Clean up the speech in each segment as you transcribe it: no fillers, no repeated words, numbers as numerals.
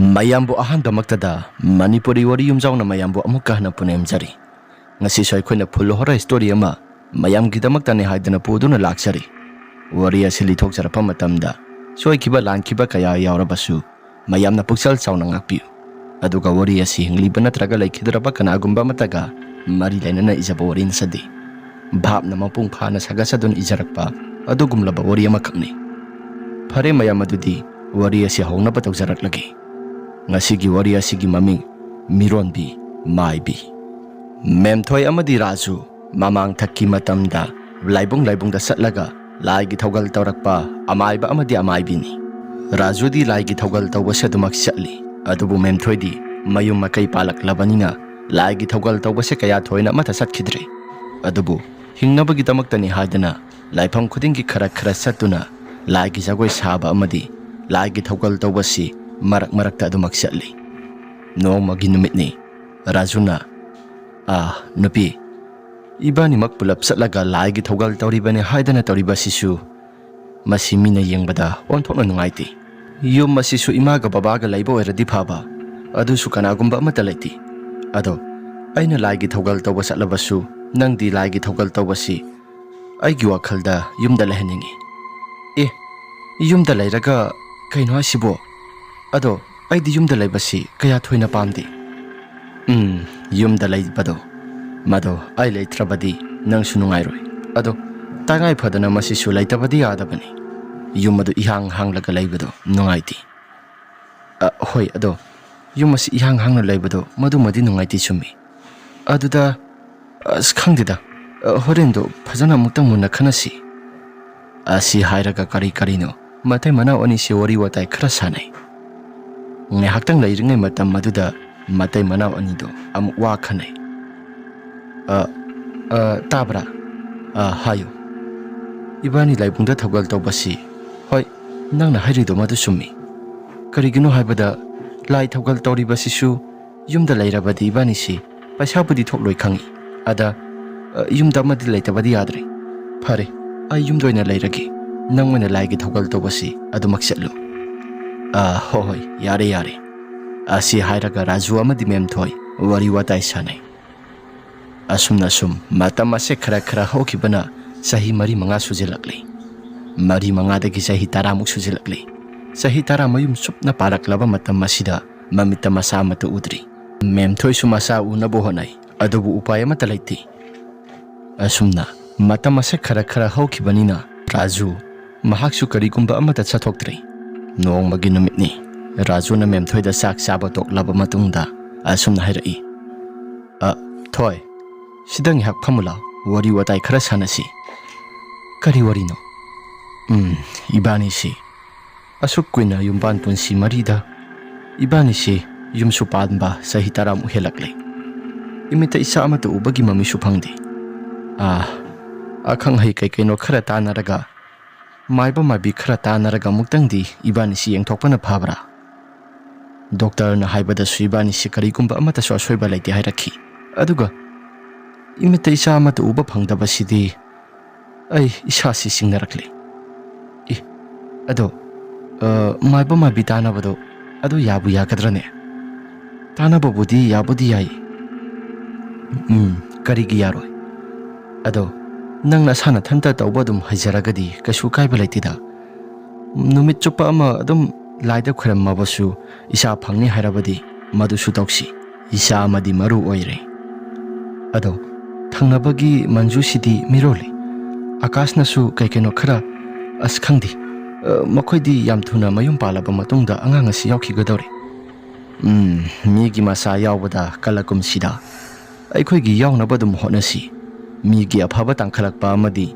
mayambu ahanbamaktada Manipuri wari yumjauna mayambu amukka hana punemjari ngasi soi khoina phul hora story ama mayam gidamakta ne haidana puduna laksari wari asili thokjarapa matamda soi kiba lankiba kaya yaurabasu mayamna puksal chauna ngakpi aduga wari asi hingliba natraga laikhidraba kanagumba mataga mari lainana ijaba wari nasadi bhabna mapung phana sagasadun ijarakpa adugumlaba wari amakakni phare mayam adudi wari asi hauna patawjaraklagi ngasigi wari asigi maming Mironbi Maibi Memthoi amadi Raju mamang thakki matamda laibung da satlaga laigi thogal tawrakpa amaiba amadi amaibini Raju di laigi thogal tawba sadumak satli adubu memthoi di mayum makai palak labanina laigi thogal tawba se kaya thoina mata satkidre adubu hingnabagi damaktani hadana laifam khudingi khara satuna laigi jagoi saba amadi laigi thogal tawba si marak-marakta adumak satli noong maginumit ni Rajuna nupi ibani magpulap satlaga laigi thogal tawribani haidana tawriba sisu masi mina yengbada onthokna nungaiti yum masisu imaga babaga laiba oiradi phaba adusu kanagumba amata laiti ado aina laigi thogal tawba satlabasu nangdi laigi thogal tawbasi aigi wakhalda yumda lahaningi yumda lairaga kaino hasibo ado aidi yumda laibasi kaya thoina pamdi yumda laibado mado ai leitrabadi nangsu nungairoi ado tangai phadana masisu laitabadi adabani yum adu ihang hanglaga laibado nungaiti hoi ado yum asi ihang hangna laibado madu madi nungaiti chumi aduda khangdida horendo phajana mutang munna khanasi asi hairaga karino matai mana oni se wari watai khara sanai ngai haktang lairingai matam maduda matai mana oni do am wa khanai tabra hayo ibani laibungda thogal tawbasi hoi nangna hairido madu summi karigino haibada lai thogal tawribasi su yumda lairabadi ibani si paisabudi thokloi khangi ada yumda madi laitabadi yadre phare ai yumdoina lairagi nangmana laigi thogal tawbasi adumak satlu hoi yare asi hairaga Raju amadi memthoi wari watai sanai asumna sum matam ase khara hokibana sahi mari manga sujilakli mari manga dagi sahi taramuk sujilakli sahi taramayum supna palaklaba matam masida mamita masa mata udri memthoi sumasa unabo honai adubu upaya mata laiti asumna matam ase khara hokibanina Raju mahaksu karigumba amata chathoktre noong maginumit ni Raju na memthoi da sak saba toklaba matungda asumna hairai thoi sidang hak phamula wari watai khara sanasi kari wari no ibani si asuk kuina yumban punsi marida ibani si yumsu padba sahi taram uhelakle imita isa amata ubagi mami suphangdi akhang hai kai kaino khara tanaraga maiba mabi khara tanaraga muktangdi ibani si yengthokpana phabra doctor na haibada su ibani si karigumba amata soiba laiti hairakhi aduga imita isa amata uba phangdaba sidi ai isa si singnarakli ado maiba mabi tanabado ado yabu yakadrane tanababudi yabudi yai karigi yaroi ado nangna sana thanta tawba dum hajaragadi kasu kaiba laitida numit chupa ama adum laida khuram mabasu isa phangni hairabadi madusu tawsi isa amadi maru oire ado thangnabagi manju sidi miroli akasna su kaikeno khara askhangdi makoidi yam thuna mayum palaba matungda angang asi yauki gadore migi masa yawbada kalakum sida aikhoigi yawnaba dum honasi migi afaba tangkhalakpa amadi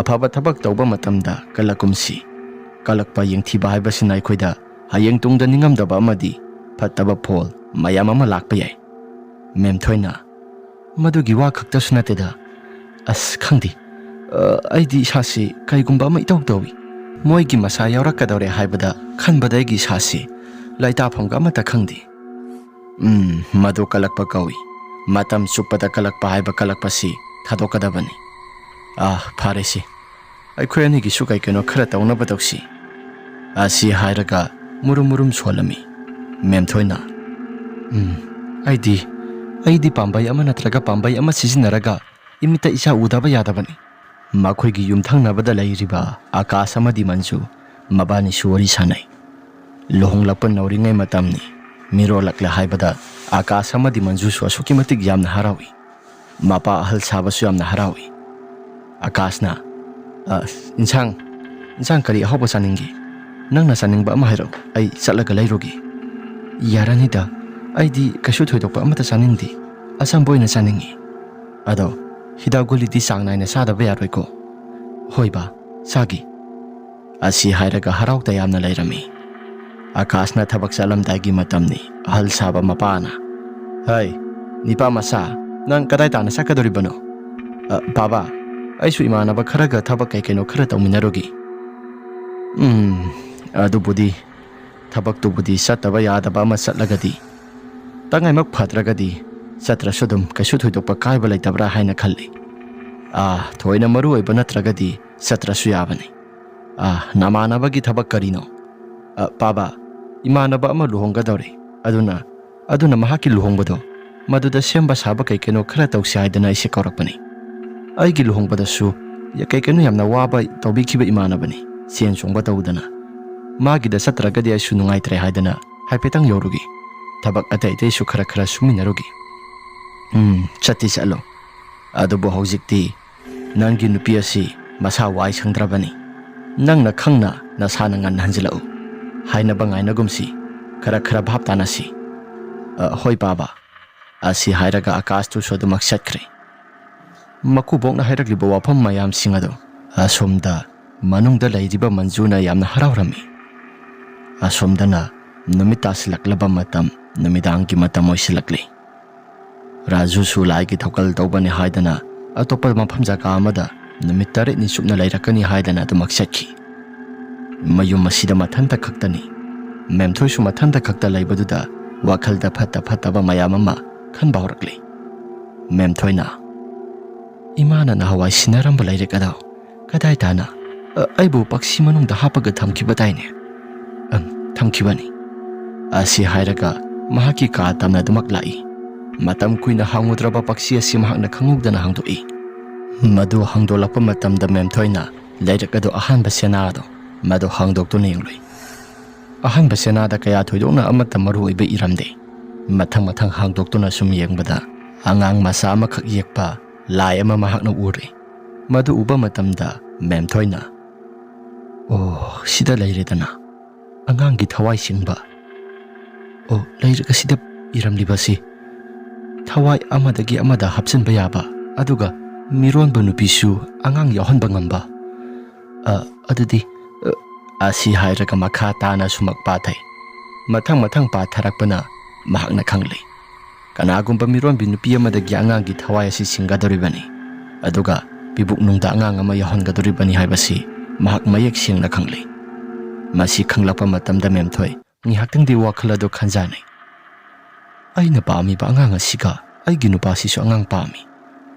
afaba thabak tawba matamda kalakumsi kalakpa yengthiba haibasina aikhoida hayeng tungda ningamdaba amadi phattaba phol mayam ama lakpa yai memthoina madugi wa khakta sunateda khangdi aidi sasi kaigumba ma itaw tawi moigi masa yawrakadore haibada khanbadaigi sasi laita phangga mata khangdi madu kalakpa kawi matam chupada kalakpa haiba kalakpasi thadokadabani pharesi aikhoi ani gi su kai keno khara tawna badawsi asi hairaga murum solami ꯃꯦꯝꯊꯣꯏꯅ ꯑꯩꯗꯤ ꯄꯥꯝꯕꯩ ꯑꯃ ꯅꯠꯇ꯭ꯔꯒ ꯄꯥꯝꯕꯩ ꯑꯃ ꯁꯤꯖꯤꯟꯅꯔꯒ ꯏꯃꯤꯠꯇ ꯏꯆꯥ ꯎꯗꯕ ꯌꯥꯗꯕꯅꯤ. ꯃꯈꯣꯏꯒꯤ ꯌꯨꯝꯊꯪꯅꯕꯗ ꯂꯩꯔꯤꯕ ꯑꯥꯀꯥꯁ ꯑꯃꯗꯤ ꯃꯟꯖꯨ ꯃꯕꯥꯅꯤꯁꯨ ꯋꯥꯔꯤ ꯁꯥꯟꯅꯩ. ꯂꯨꯍꯣꯡꯂꯛꯄ ꯅꯧꯔꯤꯉꯩ ꯃꯇꯝꯅꯤ. ꯃꯤꯔꯣꯜꯂꯛꯂꯦ ꯍꯥꯏꯕꯗ ꯑꯥꯀꯥꯁ ꯑꯃꯗꯤ ꯃꯟꯖꯨꯁꯨ ꯑꯁꯨꯛꯀꯤ ꯃꯇꯤꯛ ꯌꯥꯝꯅ ꯍꯔꯥꯎꯏ. ꯃꯄꯥ ꯑꯍꯜ ꯁꯥꯕꯁꯨ ꯌꯥꯝꯅ ꯍꯔꯥꯎꯏ. ꯑꯥꯀꯥꯁꯅ ꯏꯟꯁꯥꯡ ꯀꯔꯤ ꯑꯍꯥꯎꯕ ꯆꯥꯅꯤꯡꯒꯦ? ꯅꯪꯅ ꯆꯥꯅꯤꯡꯕ ꯑꯃ ꯍꯥꯏꯔꯛꯎ, ꯑꯩ ꯆꯠꯂꯒ ꯂꯩꯔꯨꯒꯦ. ꯌꯥꯔꯅꯤꯗ, ꯑꯩꯗꯤ ꯀꯩꯁꯨ ꯊꯣꯏꯗꯣꯛꯄ ꯑꯃꯠꯇ ꯆꯥꯅꯤꯡꯗꯦ. ꯑꯆꯝꯕ ꯑꯣꯏꯅ ꯆꯥꯅꯤꯡꯉꯤ. ꯑꯗꯣ ꯍꯤꯗꯥꯛ ꯒꯨꯂꯤꯗꯤ ꯆꯥꯡ ꯅꯥꯏꯅ ꯆꯥꯗꯕ ꯌꯥꯔꯣꯏꯀꯣ? ꯍꯣꯏ ꯕꯥ, ꯆꯥꯒꯦ. ꯑꯁꯤ ꯍꯥꯏꯔꯒ ꯍꯔꯥꯎ ꯇꯌꯥꯝꯅ ꯂꯩꯔꯝꯃꯤ. ꯑꯥꯀꯥꯁꯅ ꯊꯕꯛ ꯆꯠꯂꯝꯗꯥꯏꯒꯤ ꯃꯇꯝꯅꯤ. ꯑꯍꯜ ꯁꯥꯕ ꯃꯄꯥꯅ, ꯍꯩ ꯅꯤꯄꯥ ꯃꯆꯥ, ꯅꯪ ꯀꯗꯥꯏ ꯇꯥꯅ ꯆꯠꯀꯗꯧꯔꯤꯕꯅꯣ? ꯕꯥꯕꯥ, ꯑꯩꯁꯨ ꯏꯃꯥꯟꯅꯕ ꯈꯔꯒ ꯊꯕꯛ ꯀꯩꯅꯣ ꯈꯔ ꯇꯧꯃꯤꯟꯅꯔꯨꯒꯦ. ꯑꯗꯨꯕꯨꯗꯤ ꯊꯕꯛꯇꯨꯕꯨꯗꯤ ꯆꯠꯇꯕ ꯌꯥꯗꯕ ꯑꯃ ꯆꯠꯂꯒꯗꯤ, ꯇꯉꯥꯏꯃꯛ ꯐꯗ꯭ꯔꯒꯗꯤ ꯆꯠꯇ꯭ꯔꯁꯨ ꯑꯗꯨꯝ ꯀꯩꯁꯨ ꯊꯣꯏꯗꯣꯛꯄ ꯀꯥꯏꯕ ꯂꯩꯇꯕ꯭ꯔꯥ ꯍꯥꯏꯅ ꯈꯜꯂꯤ. ꯊꯣꯏꯅ ꯃꯔꯨ ꯑꯣꯏꯕ ꯅꯠꯇ꯭ꯔꯒꯗꯤ ꯆꯠꯇ꯭ꯔꯁꯨ ꯌꯥꯕꯅꯤ. ꯅꯃꯥꯟꯅꯕꯒꯤ ꯊꯕꯛ ꯀꯔꯤꯅꯣ? ꯕꯥꯕꯥ, ꯏꯃꯥꯟꯅꯕ ꯑꯃ ꯂꯨꯍꯣꯡꯒꯗꯧꯔꯦ. ꯑꯗꯨꯅ ꯃꯍꯥꯛꯀꯤ ꯂꯨꯍꯣꯡꯕꯗꯣ ꯃꯗꯨꯗ ꯁꯦꯝꯕ ꯁꯥꯕ ꯀꯩꯅꯣ ꯈꯔ ꯇꯧꯁꯤ ꯍꯥꯏꯗꯅ ꯑꯩꯁꯦ ꯀꯧꯔꯛꯄꯅꯤ. ꯑꯩꯒꯤ ꯂꯨꯍꯣꯡꯕꯗꯁꯨ ꯀꯩꯅꯣ ꯌꯥꯝꯅ ꯋꯥꯕ ꯇꯧꯕꯤꯈꯤꯕ ꯏꯃꯥꯟꯅꯕꯅꯤ. ꯆꯦꯟ ꯆꯣꯡꯕ ꯇꯧꯗꯅ. ꯃꯥꯒꯤꯗ ꯆꯠꯇ꯭ꯔꯒꯗꯤ ꯑꯩꯁꯨ ꯅꯨꯡꯉꯥꯏꯇ꯭ꯔꯦ ꯍꯥꯏꯗꯅ ꯍꯥꯏꯐꯦꯠꯇꯪ ꯌꯧꯔꯨꯒꯦ. ꯊꯕꯛ ꯑꯇꯩꯁꯨ ꯈꯔ ꯁꯨꯃꯤꯟꯅꯔꯨꯒꯦ. ꯆꯠꯇꯤ ꯆꯠꯂꯣ. ꯑꯗꯨꯕꯨ ꯍꯧꯖꯤꯛꯇꯤ ꯅꯪꯒꯤ ꯅꯨꯄꯤ ꯑꯁꯤ ꯃꯁꯥ ꯋꯥꯏ ꯁꯪꯗ꯭ꯔꯕꯅꯤ. ꯅꯪꯅ ꯈꯪꯅ ꯅꯁꯥꯅ ꯉꯟꯅ ꯍꯟꯖꯤꯜꯂꯛꯎ. ꯍꯥꯏꯅꯕ ꯉꯥꯏꯅꯒꯨꯝꯁꯤ. ꯈꯔ ꯚꯥꯞ ꯇꯥꯅꯁꯤ. ꯍꯣꯏ ꯕꯥꯕꯥ. ꯑꯁꯤ ꯍꯥꯏꯔꯒ ꯑꯥꯀꯥꯁꯇꯨꯁꯨ ꯑꯗꯨꯃꯛ ꯆꯠꯈ꯭ꯔꯦ. ꯃꯀꯨꯕꯣꯛꯅ ꯍꯥꯏꯔꯛꯂꯤꯕ ꯋꯥꯐꯝ ꯃꯌꯥꯝꯁꯤꯡ ꯑꯗꯨ ꯑꯁꯣꯝꯗ ꯃꯅꯨꯡꯗ ꯂꯩꯔꯤꯕ ꯃꯟꯖꯨꯅ ꯌꯥꯝꯅ ꯍꯔꯥꯎꯔꯝꯃꯤ. ꯑꯁꯣꯝꯗꯅ ꯅꯨꯃꯤꯠ ꯇꯥꯁꯤꯜꯂꯛꯂꯕ ꯃꯇꯝ, ꯅꯨꯃꯤꯗꯥꯡꯒꯤ ꯃꯇꯝ ꯑꯣꯏꯁꯤꯜꯂꯛꯂꯤ. ꯔꯥꯖꯨꯁꯨ ꯂꯥꯏꯒꯤ ꯊꯧꯒꯜ ꯇꯧꯕꯅꯤ ꯍꯥꯏꯗꯅ ꯑꯇꯣꯞꯄ ꯃꯐꯝ ꯖꯒꯥ ꯑꯃꯗ ꯅꯨꯃꯤꯠ 8ꯅꯤ ꯆꯨꯞꯅ ꯂꯩꯔꯛꯀꯅꯤ ꯍꯥꯏꯗꯅ ꯑꯗꯨꯃꯛ ꯆꯠꯈꯤ. ꯃꯌꯨꯝ ꯑꯁꯤꯗ ꯃꯊꯟꯇ ꯈꯛꯇꯅꯤ. ꯃꯦꯝꯊꯣꯏꯁꯨ ꯃꯊꯟꯇ ꯈꯛꯇ ꯂꯩꯕꯗꯨꯗ ꯋꯥꯈꯜꯗ ꯐꯠꯇꯕ ꯃꯌꯥꯝ ꯑꯃ ꯈꯟꯕ ꯍꯧꯔꯛꯂꯤ. ꯃꯦꯝꯊꯣꯏꯅ, ꯏꯃꯥꯅ ꯅꯍꯥꯟꯋꯥꯏ ꯁꯤꯟꯅꯔꯝꯕ ꯂꯥꯏꯔꯤꯛ ꯑꯗꯣ ꯀꯗꯥꯏ ꯇꯥꯅ ꯑꯩꯕꯨ ꯄꯛꯁꯤ ꯃꯅꯨꯡꯗ ꯍꯥꯞꯄꯒ ꯊꯝꯈꯤꯕꯗꯥꯏꯅꯦ? ꯊꯝꯈꯤꯕꯅꯤ. ꯑꯁꯤ ꯍꯥꯏꯔꯒ ꯃꯍꯥꯛꯀꯤ ꯀꯥ ꯇꯝꯅ ꯑꯗꯨꯃꯛ ꯂꯥꯛꯏ. ꯃꯇꯝ ꯀꯨꯏꯅ ꯍꯥꯡꯉꯨꯗ꯭ꯔꯕ ꯄꯛꯁꯤ ꯑꯁꯤ ꯃꯍꯥꯛꯅ ꯈꯪꯍꯧꯗꯅ ꯍꯥꯡꯗꯣꯛꯏ. ꯃꯗꯨ ꯍꯥꯡꯗꯣꯛꯂꯛꯄ ꯃꯇꯝꯗ ꯃꯦꯝꯊꯣꯏꯅ ꯂꯥꯏꯔꯤꯛ ꯑꯗꯨ ꯑꯍꯥꯟꯕ ꯁꯦꯅꯥ ꯑꯗꯣ ꯃꯗꯨ ꯍꯥꯡꯗꯣꯛꯇꯨꯅ ꯌꯦꯡꯂꯨꯏ. ꯑꯍꯥꯟꯕ ꯁꯦꯅꯥꯗ ꯀꯌꯥ ꯊꯣꯏꯗꯣꯛꯅ ꯑꯃꯠꯇ ꯃꯔꯨ ꯑꯣꯏꯕ ꯏꯔꯝꯗꯦ. ꯃꯊꯪ ꯍꯥꯡꯗꯣꯛꯇꯨꯅ ꯁꯨꯝ ꯌꯦꯡꯕꯗ ꯑꯉꯥꯡ ꯃꯆꯥ ꯑꯃꯈꯛ ꯌꯦꯛꯄ ꯂꯥꯏ ꯑꯃ ꯃꯍꯥꯛꯅ ꯎꯔꯦ. ꯃꯗꯨ ꯎꯕ ꯃꯇꯝꯗ ꯃꯦꯝꯊꯣꯏꯅ, ꯁꯤꯗ ꯂꯩꯔꯦꯗꯅ, ꯑꯉꯥꯡꯒꯤ ꯊꯋꯥꯏ ꯁꯤꯡꯕ. ꯂꯥꯏꯔꯤꯛ ꯑꯁꯤꯗ ꯏꯔꯝꯂꯤꯕꯁꯤ ꯊꯋꯥꯏ ꯑꯃꯗꯒꯤ ꯑꯃꯗ ꯍꯥꯞꯆꯤꯟꯕ ꯌꯥꯕ, ꯑꯗꯨꯒ ꯃꯤꯔꯣꯟꯕ ꯅꯨꯄꯤꯁꯨ ꯑꯉꯥꯡ ꯌꯥꯎꯍꯟꯕ ꯉꯝꯕ. ꯑꯗꯨꯗꯤ ꯑꯁꯤ ꯍꯥꯏꯔꯒ ꯃꯈꯥ ꯇꯥꯅ ꯁꯨꯃꯛ ꯄꯥꯊꯩ. ꯃꯊꯪ ꯄꯥꯊꯔꯛꯄꯅ ꯃꯍꯥꯛꯅ ꯈꯪꯂꯦ. ꯀꯅꯥꯒꯨꯝꯕ ꯃꯤꯔꯣꯟꯕꯤ ꯅꯨꯄꯤ ꯑꯃꯗꯒꯤ ꯑꯉꯥꯡꯒꯤ ꯊꯋꯥꯏ ꯑꯁꯤ ꯁꯤꯡꯒꯗꯧꯔꯤꯕꯅꯤ, ꯑꯗꯨꯒ ꯄꯤꯕꯨꯛꯅꯨꯡꯗ ꯑꯉꯥꯡ ꯑꯃ ꯌꯥꯎꯍꯟꯒꯗꯧꯔꯤꯕꯅꯤ ꯍꯥꯏꯕꯁꯤ ꯃꯍꯥꯛ ꯃꯌꯦꯛ ꯁꯦꯡꯅ ꯈꯪꯂꯦ. ꯃꯁꯤ ꯈꯪꯂꯛꯄ ꯃꯇꯝꯗ ꯃꯦꯝꯊꯣꯏ ꯉꯥꯏꯍꯥꯛꯇꯪꯗꯤ ꯋꯥꯈꯜ ꯑꯗꯨ ꯈꯟꯖꯥꯅꯩ. ꯑꯩꯅ ꯄꯥꯝꯃꯤꯕ ꯑꯉꯥꯡ ꯑꯁꯤꯒ ꯑꯩꯒꯤ ꯅꯨꯄꯥꯁꯤꯁꯨ ꯑꯉꯥꯡ ꯄꯥꯝꯃꯤ.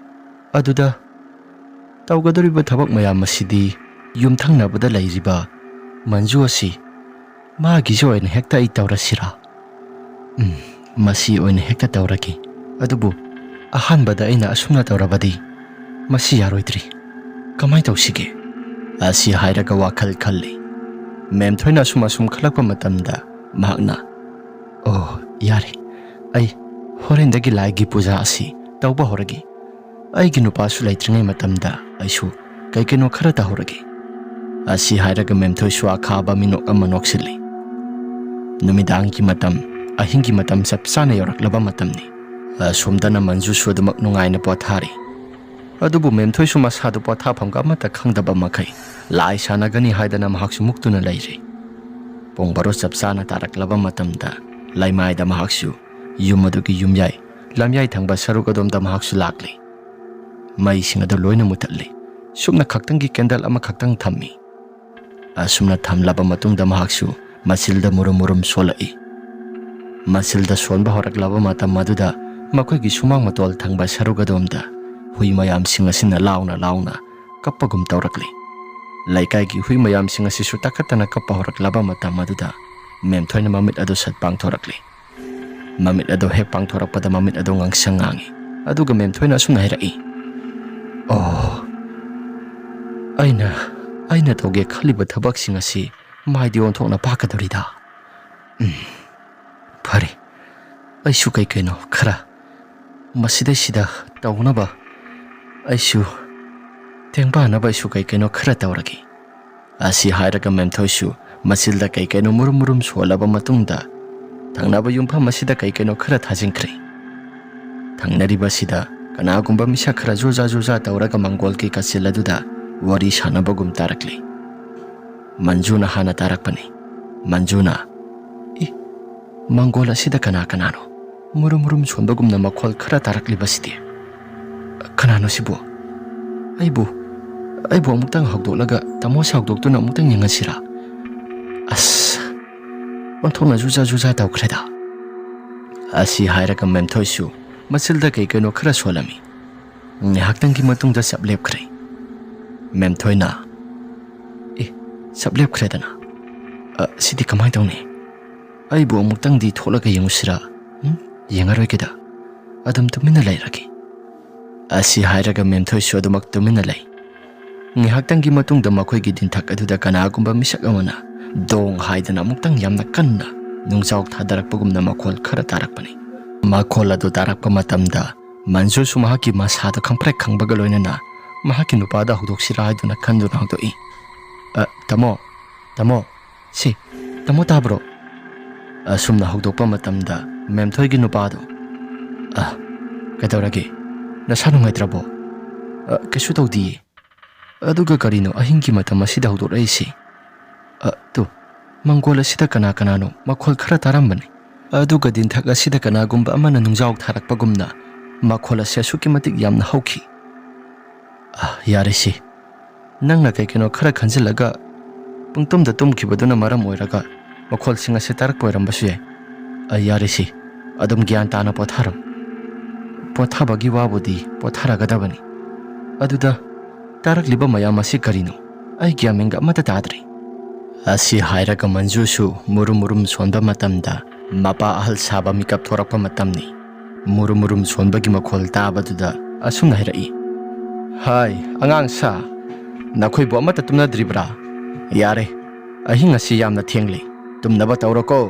ꯑꯗꯨꯗ ꯇꯧꯒꯗꯧꯔꯤꯕ ꯊꯕꯛ ꯃꯌꯥꯝ ꯑꯁꯤꯗꯤ ꯌꯨꯝꯊꯪꯅꯕꯗ ꯂꯩꯔꯤꯕ ꯃꯟꯖꯨ ꯑꯁꯤ ꯃꯥꯒꯤꯁꯨ ꯑꯣꯏꯅ ꯍꯦꯛꯇ ꯑꯩ ꯇꯧꯔꯁꯤꯔꯥ? ꯃꯁꯤ ꯑꯣꯏꯅ ꯍꯦꯛꯇ ꯇꯧꯔꯒꯦ. ꯑꯗꯨꯕꯨ ꯑꯍꯥꯟꯕꯗ ꯑꯩꯅ ꯑꯁꯨꯝꯅ ꯇꯧꯔꯕꯗꯤ ꯃꯁꯤ ꯌꯥꯔꯣꯏꯗ꯭ꯔꯤ. ꯀꯃꯥꯏꯅ ꯇꯧꯁꯤꯒꯦ? ꯑꯁꯤ ꯍꯥꯏꯔꯒ ꯋꯥꯈꯜ ꯈꯜꯂꯤ. ꯃꯦꯝꯊꯣꯏꯅ ꯑꯁꯨꯝ ꯈꯜꯂꯛꯄ ꯃꯇꯝꯗ ꯃꯍꯥꯛꯅ, ꯌꯥꯔꯦ, ꯑꯩ ꯍꯣꯔꯦꯟꯗꯒꯤ ꯂꯥꯏꯒꯤ ꯄꯨꯖꯥ ꯑꯁꯤ ꯇꯧꯕ ꯍꯧꯔꯒꯦ. ꯑꯩꯒꯤ ꯅꯨꯄꯥꯁꯨ ꯂꯩꯇ꯭ꯔꯤꯉꯩ ꯃꯇꯝꯗ ꯑꯩꯁꯨ ꯀꯩꯅꯣ ꯈꯔ ꯇꯧꯍꯧꯔꯒꯦ. ꯑꯁꯤ ꯍꯥꯏꯔꯒ ꯃꯦꯝꯊꯣꯏꯁꯨ ꯑꯈꯥꯕ ꯃꯤꯅꯣꯛ ꯑꯃ ꯅꯣꯛꯁꯤꯜꯂꯤ. ꯅꯨꯃꯤꯗꯥꯡꯒꯤ ꯃꯇꯝ, ꯑꯍꯤꯡꯒꯤ ꯃꯇꯝ ꯆꯞ ꯆꯥꯅ ꯌꯧꯔꯛꯂꯕ ꯃꯇꯝꯅꯤ. ꯑꯁꯣꯝꯗꯅ ꯃꯟꯖꯨꯁꯨ ꯑꯗꯨꯃꯛ ꯅꯨꯡꯉꯥꯏꯅ ꯄꯣꯊꯥꯔꯤ. ꯑꯗꯨꯕꯨ ꯃꯦꯝꯊꯣꯏꯁꯨ ꯃꯁꯥꯗꯨ ꯄꯣꯊꯥꯐꯝꯒ ꯑꯃꯠꯇ ꯈꯪꯗꯕ ꯃꯈꯩ ꯂꯥꯏ ꯁꯥꯟꯅꯒꯅꯤ ꯍꯥꯏꯗꯅ ꯃꯍꯥꯛꯁꯨ ꯃꯨꯛꯇꯨꯅ ꯂꯩꯔꯤ. ꯄꯨꯡ 12 ꯆꯞ ꯆꯥꯅ ꯇꯥꯔꯛꯂꯕ ꯃꯇꯝꯗ ꯂꯩꯃꯥꯏꯗ ꯃꯍꯥꯛꯁꯨ ꯌꯨꯝ ꯑꯗꯨꯒꯤ ꯌꯨꯝꯌꯥꯏ, ꯂꯝꯌꯥꯏ ꯊꯪꯕ ꯁꯔꯨꯛ ꯑꯗꯣꯝꯗ ꯃꯍꯥꯛꯁꯨ ꯂꯥꯛꯂꯤ. ꯃꯩꯁꯤꯡ ꯑꯗꯨ ꯂꯣꯏꯅ ꯃꯨꯊꯠꯂꯤ. ꯁꯨꯞꯅ ꯈꯛꯇꯪꯒꯤ ꯀꯦꯟꯗꯜ ꯑꯃꯈꯛꯇꯪ ꯊꯝꯃꯤ. ꯑꯁꯨꯝꯅ ꯊꯝꯂꯕ ꯃꯇꯨꯡꯗ ꯃꯍꯥꯛꯁꯨ ꯃꯆꯤꯜꯗ ꯃꯨꯔꯨꯝ ꯁꯣꯜꯂꯛꯏ. ꯃꯆꯤꯜꯗ ꯁꯣꯟꯕ ꯍꯧꯔꯛꯂꯕ ꯃꯇꯝ ꯑꯗꯨꯗ ꯃꯈꯣꯏꯒꯤ ꯁꯨꯃꯥꯡ ꯃꯇꯣꯜ ꯊꯪꯕ ꯁꯔꯨꯛ ꯑꯗꯣꯝꯗ ꯍꯨꯏ ꯃꯌꯥꯝꯁꯤꯡ ꯑꯁꯤꯅ ꯂꯥꯎꯅ ꯀꯞꯄꯒꯨꯝ ꯇꯧꯔꯛꯂꯤ. ꯂꯩꯀꯥꯏꯒꯤ ꯍꯨꯏ ꯃꯌꯥꯝꯁꯤꯡ ꯑꯁꯤꯁꯨ ꯇꯛꯈꯠꯇꯅ ꯀꯞꯄ ꯍꯧꯔꯛꯂꯕ ꯃꯇꯝ ꯑꯗꯨꯗ ꯃꯦꯝꯊꯣꯏꯅ ꯃꯃꯤꯠ ꯑꯗꯨ ꯁꯠ ꯄꯥꯡꯊꯣꯔꯛꯂꯤ ꯃꯃꯤꯠ ꯑꯗꯨ ꯍꯦꯛ ꯄꯥꯡꯊꯣꯔꯛꯄꯗ ꯃꯃꯤꯠ ꯑꯗꯨ ꯉꯥꯡꯁꯪ ꯉꯥꯡꯏ ꯑꯗꯨꯒ ꯃꯦꯝꯊꯣꯏꯅ ꯑꯁꯨꯝꯅ ꯍꯥꯏꯔꯛꯏ ꯑꯣ ꯑꯩꯅ ꯇꯧꯒꯦ ꯈꯜꯂꯤꯕ ꯊꯕꯛꯁꯤꯡ ꯑꯁꯤ ꯃꯥꯏꯗꯤ ꯑꯣꯟꯊꯣꯛꯅ ꯄꯥꯛꯀꯗꯧꯔꯤꯗ ꯐꯔꯦ ꯑꯩꯁꯨ ꯀꯩꯅꯣ ꯈꯔ ꯃꯁꯤꯗꯩꯁꯤꯗ ꯇꯧꯅꯕ ꯑꯩꯁꯨ ꯇꯦꯡꯕꯥꯅꯕ ꯑꯩꯁꯨ ꯀꯩꯅꯣ ꯈꯔ ꯇꯧꯔꯒꯦ ꯑꯁꯤ ꯍꯥꯏꯔꯒ ꯃꯦꯝꯊꯣꯏꯁꯨ ꯃꯆꯤꯜꯗ ꯀꯩꯅꯣ ꯃꯨꯔꯨꯝ ꯃꯨꯔꯨꯝ ꯁꯣꯜꯂꯕ ꯃꯇꯨꯡꯗ ꯊꯪꯅꯕ ꯌꯨꯝꯐꯝ ꯑꯁꯤꯗ ꯀꯩꯅꯣ ꯈꯔ ꯊꯥꯖꯤꯟꯈ꯭ꯔꯦ ꯊꯪꯅꯔꯤꯕꯁꯤꯗ ꯀꯅꯥꯒꯨꯝꯕ ꯃꯤꯁꯛ ꯈꯔ ꯖꯨꯖꯥ ꯖꯨꯖꯥ ꯇꯧꯔꯒ ꯃꯪꯒꯣꯜꯒꯤ ꯀꯥꯆꯤꯜ ꯑꯗꯨꯗ ꯋꯥꯔꯤ ꯁꯥꯟꯅꯕꯒꯨꯝ ꯇꯥꯔꯛꯂꯤ ꯃꯟꯖꯨꯅ ꯍꯥꯟꯅ ꯇꯥꯔꯛꯄꯅꯤ ꯃꯟꯖꯨꯅ ꯃꯪꯒꯣꯜ ꯑꯁꯤꯗ ꯀꯅꯥꯅꯣ ꯃꯨꯔꯨꯝ ꯃꯨꯔꯨꯝ ꯁꯣꯟꯕꯒꯨꯝꯅ ꯃꯈꯣꯜ ꯈꯔ ꯇꯥꯔꯛꯂꯤꯕꯁꯤꯗꯤ ꯀꯅꯥꯅꯣ ꯁꯤꯕꯨ ꯑꯩꯕꯨ ꯑꯃꯨꯛꯇꯪ ꯍꯧꯗꯣꯛꯂꯒ ꯇꯃꯣꯁꯤ ꯍꯧꯗꯣꯛꯇꯨꯅ ꯑꯃꯨꯛꯇꯪ ꯌꯦꯡꯍꯟꯁꯤꯔꯥ ꯑꯁ ꯑꯣꯟꯊꯣꯛꯅ ꯖꯨꯖꯥ ꯖꯨꯖꯥ ꯇꯧꯈ꯭ꯔꯦꯗ ꯑꯁꯤ ꯍꯥꯏꯔꯒ ꯃꯦꯝꯊꯣꯏꯁꯨ ꯃꯆꯤꯜꯗ ꯀꯩꯅꯣ ꯈꯔ ꯁꯣꯜꯂꯝꯃꯤ ꯉꯥꯏꯍꯥꯛꯇꯪꯒꯤ ꯃꯇꯨꯡꯗ ꯆꯞ ꯂꯦꯞꯈ꯭ꯔꯦ ꯃꯦꯝꯊꯣꯏꯅ ꯆꯞ ꯂꯦꯞꯈ꯭ꯔꯦꯗꯅ ꯁꯤꯗꯤ ꯀꯃꯥꯏꯅ ꯇꯧꯅꯤ ꯑꯩꯕꯨ ꯑꯃꯨꯛꯇꯪꯗꯤ ꯊꯣꯛꯂꯒ ꯌꯦꯡꯉꯨꯁꯤꯔꯥ ꯌꯦꯡꯉꯔꯣꯏꯒꯦꯗ ꯑꯗꯨꯝ ꯇꯨꯃꯤꯟꯅ ꯂꯩꯔꯒꯦ ꯑꯁꯤ ꯍꯥꯏꯔꯒ ꯃꯦꯝꯊꯣꯏꯁꯨ ꯑꯗꯨꯃꯛ ꯇꯨꯃꯤꯟꯅ ꯂꯩ ꯉꯥꯏꯍꯥꯛꯇꯪꯒꯤ ꯃꯇꯨꯡꯗ ꯃꯈꯣꯏꯒꯤ ꯗꯤꯟꯊꯛ ꯑꯗꯨꯗ ꯀꯅꯥꯒꯨꯝꯕ ꯃꯤꯁꯛ ꯑꯃꯅ ꯗꯣꯡ ꯍꯥꯏꯗꯅ ꯑꯃꯨꯛꯇꯪ ꯌꯥꯝꯅ ꯀꯟꯅ ꯅꯨꯡꯖꯥꯎ ꯊꯥꯗꯔꯛꯄꯒꯨꯝꯅ ꯃꯈꯣꯜ ꯈꯔ ꯇꯥꯔꯛꯄꯅꯤ ꯃꯈꯣꯜ ꯑꯗꯨ ꯇꯥꯔꯛꯄ ꯃꯇꯝꯗ ꯃꯟꯖꯨꯁꯨ ꯃꯍꯥꯛꯀꯤ ꯃꯁꯥꯗ ꯈꯪꯄ꯭ꯔꯦꯛ ꯈꯪꯕꯒ ꯂꯣꯏꯅꯅ ꯃꯍꯥꯛꯀꯤ ꯅꯨꯄꯥꯗ ꯍꯧꯗꯣꯛꯁꯤꯔꯥ ꯍꯥꯏꯗꯨꯅ ꯈꯟꯗꯨꯅ ꯍꯧꯗꯣꯛꯏ ꯇꯥꯃꯣ ꯇꯥꯃꯣ ꯇꯥꯕ꯭ꯔꯣ ꯑꯁꯨꯝꯅ ꯍꯧꯗꯣꯛꯄ ꯃꯇꯝꯗ ꯃꯦꯝꯊꯣꯏꯒꯤ ꯅꯨꯄꯥꯗꯣ ꯀꯩꯗꯧꯔꯒꯦ ꯅꯁꯥ ꯅꯨꯡꯉꯥꯏꯇ꯭ꯔꯕꯣ ꯀꯩꯁꯨ ꯇꯧꯗꯤꯌꯦ ꯑꯗꯨꯒ ꯀꯔꯤꯅꯣ ꯑꯍꯤꯡꯒꯤ ꯃꯇꯝ ꯑꯁꯤꯗ ꯍꯧꯗꯣꯛꯂꯛꯏꯁꯤ ꯃꯪꯒꯣꯜ ꯑꯁꯤꯗ ꯀꯅꯥꯅꯣ ꯃꯈꯣꯜ ꯈꯔ ꯇꯥꯔꯝꯕꯅꯤ ꯑꯗꯨꯒ ꯗꯤꯟꯊꯛ ꯑꯁꯤꯗ ꯀꯅꯥꯒꯨꯝꯕ ꯑꯃꯅ ꯅꯨꯡꯖꯥꯎ ꯊꯥꯔꯛꯄꯒꯨꯝꯅ ꯃꯈꯣꯜ ꯑꯁꯤ ꯑꯁꯨꯛꯀꯤ ꯃꯇꯤꯛ ꯌꯥꯝꯅ ꯍꯧꯈꯤ ꯌꯥꯔꯦꯁꯤ ꯅꯪꯅ ꯀꯩꯅꯣ ꯈꯔ ꯈꯟꯖꯤꯜꯂꯒ ꯄꯨꯡꯇꯨꯝꯗ ꯇꯨꯝꯈꯤꯕꯗꯨꯅ ꯃꯔꯝ ꯑꯣꯏꯔꯒ ꯃꯈꯣꯜꯁꯤꯡ ꯑꯁꯤ ꯇꯥꯔꯛꯄ ꯑꯣꯏꯔꯝꯕꯁꯨ ꯌꯥꯏ ꯌꯥꯔꯦꯁꯤ ꯑꯗꯨꯝ ꯒ꯭ꯌꯥꯟ ꯇꯥꯅ ꯄꯣꯊꯥꯔꯣ ꯄꯣꯊꯥꯕꯒꯤ ꯋꯥꯕꯨꯗꯤ ꯄꯣꯊꯥꯔꯒꯗꯕꯅꯤ ꯑꯗꯨꯗ ꯇꯥꯔꯛꯂꯤꯕ ꯃꯌꯥꯝ ꯑꯁꯤ ꯀꯔꯤꯅꯣ ꯑꯩ ꯒ꯭ꯌꯥꯟ ꯃꯦꯟꯒ ꯑꯃꯠꯇ ꯇꯥꯗ꯭ꯔꯤ ꯑꯁꯤ ꯍꯥꯏꯔꯒ ꯃꯟꯖꯨꯁꯨ ꯃꯨꯔꯨꯝ ꯃꯨꯔꯨꯝ ꯁꯣꯟꯕ ꯃꯇꯝꯗ ꯃꯄꯥ ꯑꯍꯜ ꯁꯥꯕ ꯃꯤꯀꯞ ꯊꯣꯔꯛꯄ ꯃꯇꯝꯅꯤ ꯃꯨꯔꯨꯝ ꯃꯨꯔꯨꯝ ꯁꯣꯟꯕꯒꯤ ꯃꯈꯣꯜ ꯇꯥꯕꯗꯨꯗ ꯑꯁꯨꯝꯅ ꯍꯥꯏꯔꯛꯏ ꯍꯥꯏ ꯑꯉꯥꯡ ꯁꯥ ꯅꯈꯣꯏꯕꯨ ꯑꯃꯠꯇ ꯇꯨꯝꯅꯗ꯭ꯔꯤꯕ꯭ꯔꯥ ꯌꯥꯔꯦ ꯑꯍꯤꯡ ꯑꯁꯤ ꯌꯥꯝꯅ ꯊꯦꯡꯂꯤ ꯇꯨꯝꯅꯕ ꯇꯧꯔꯣꯀꯣ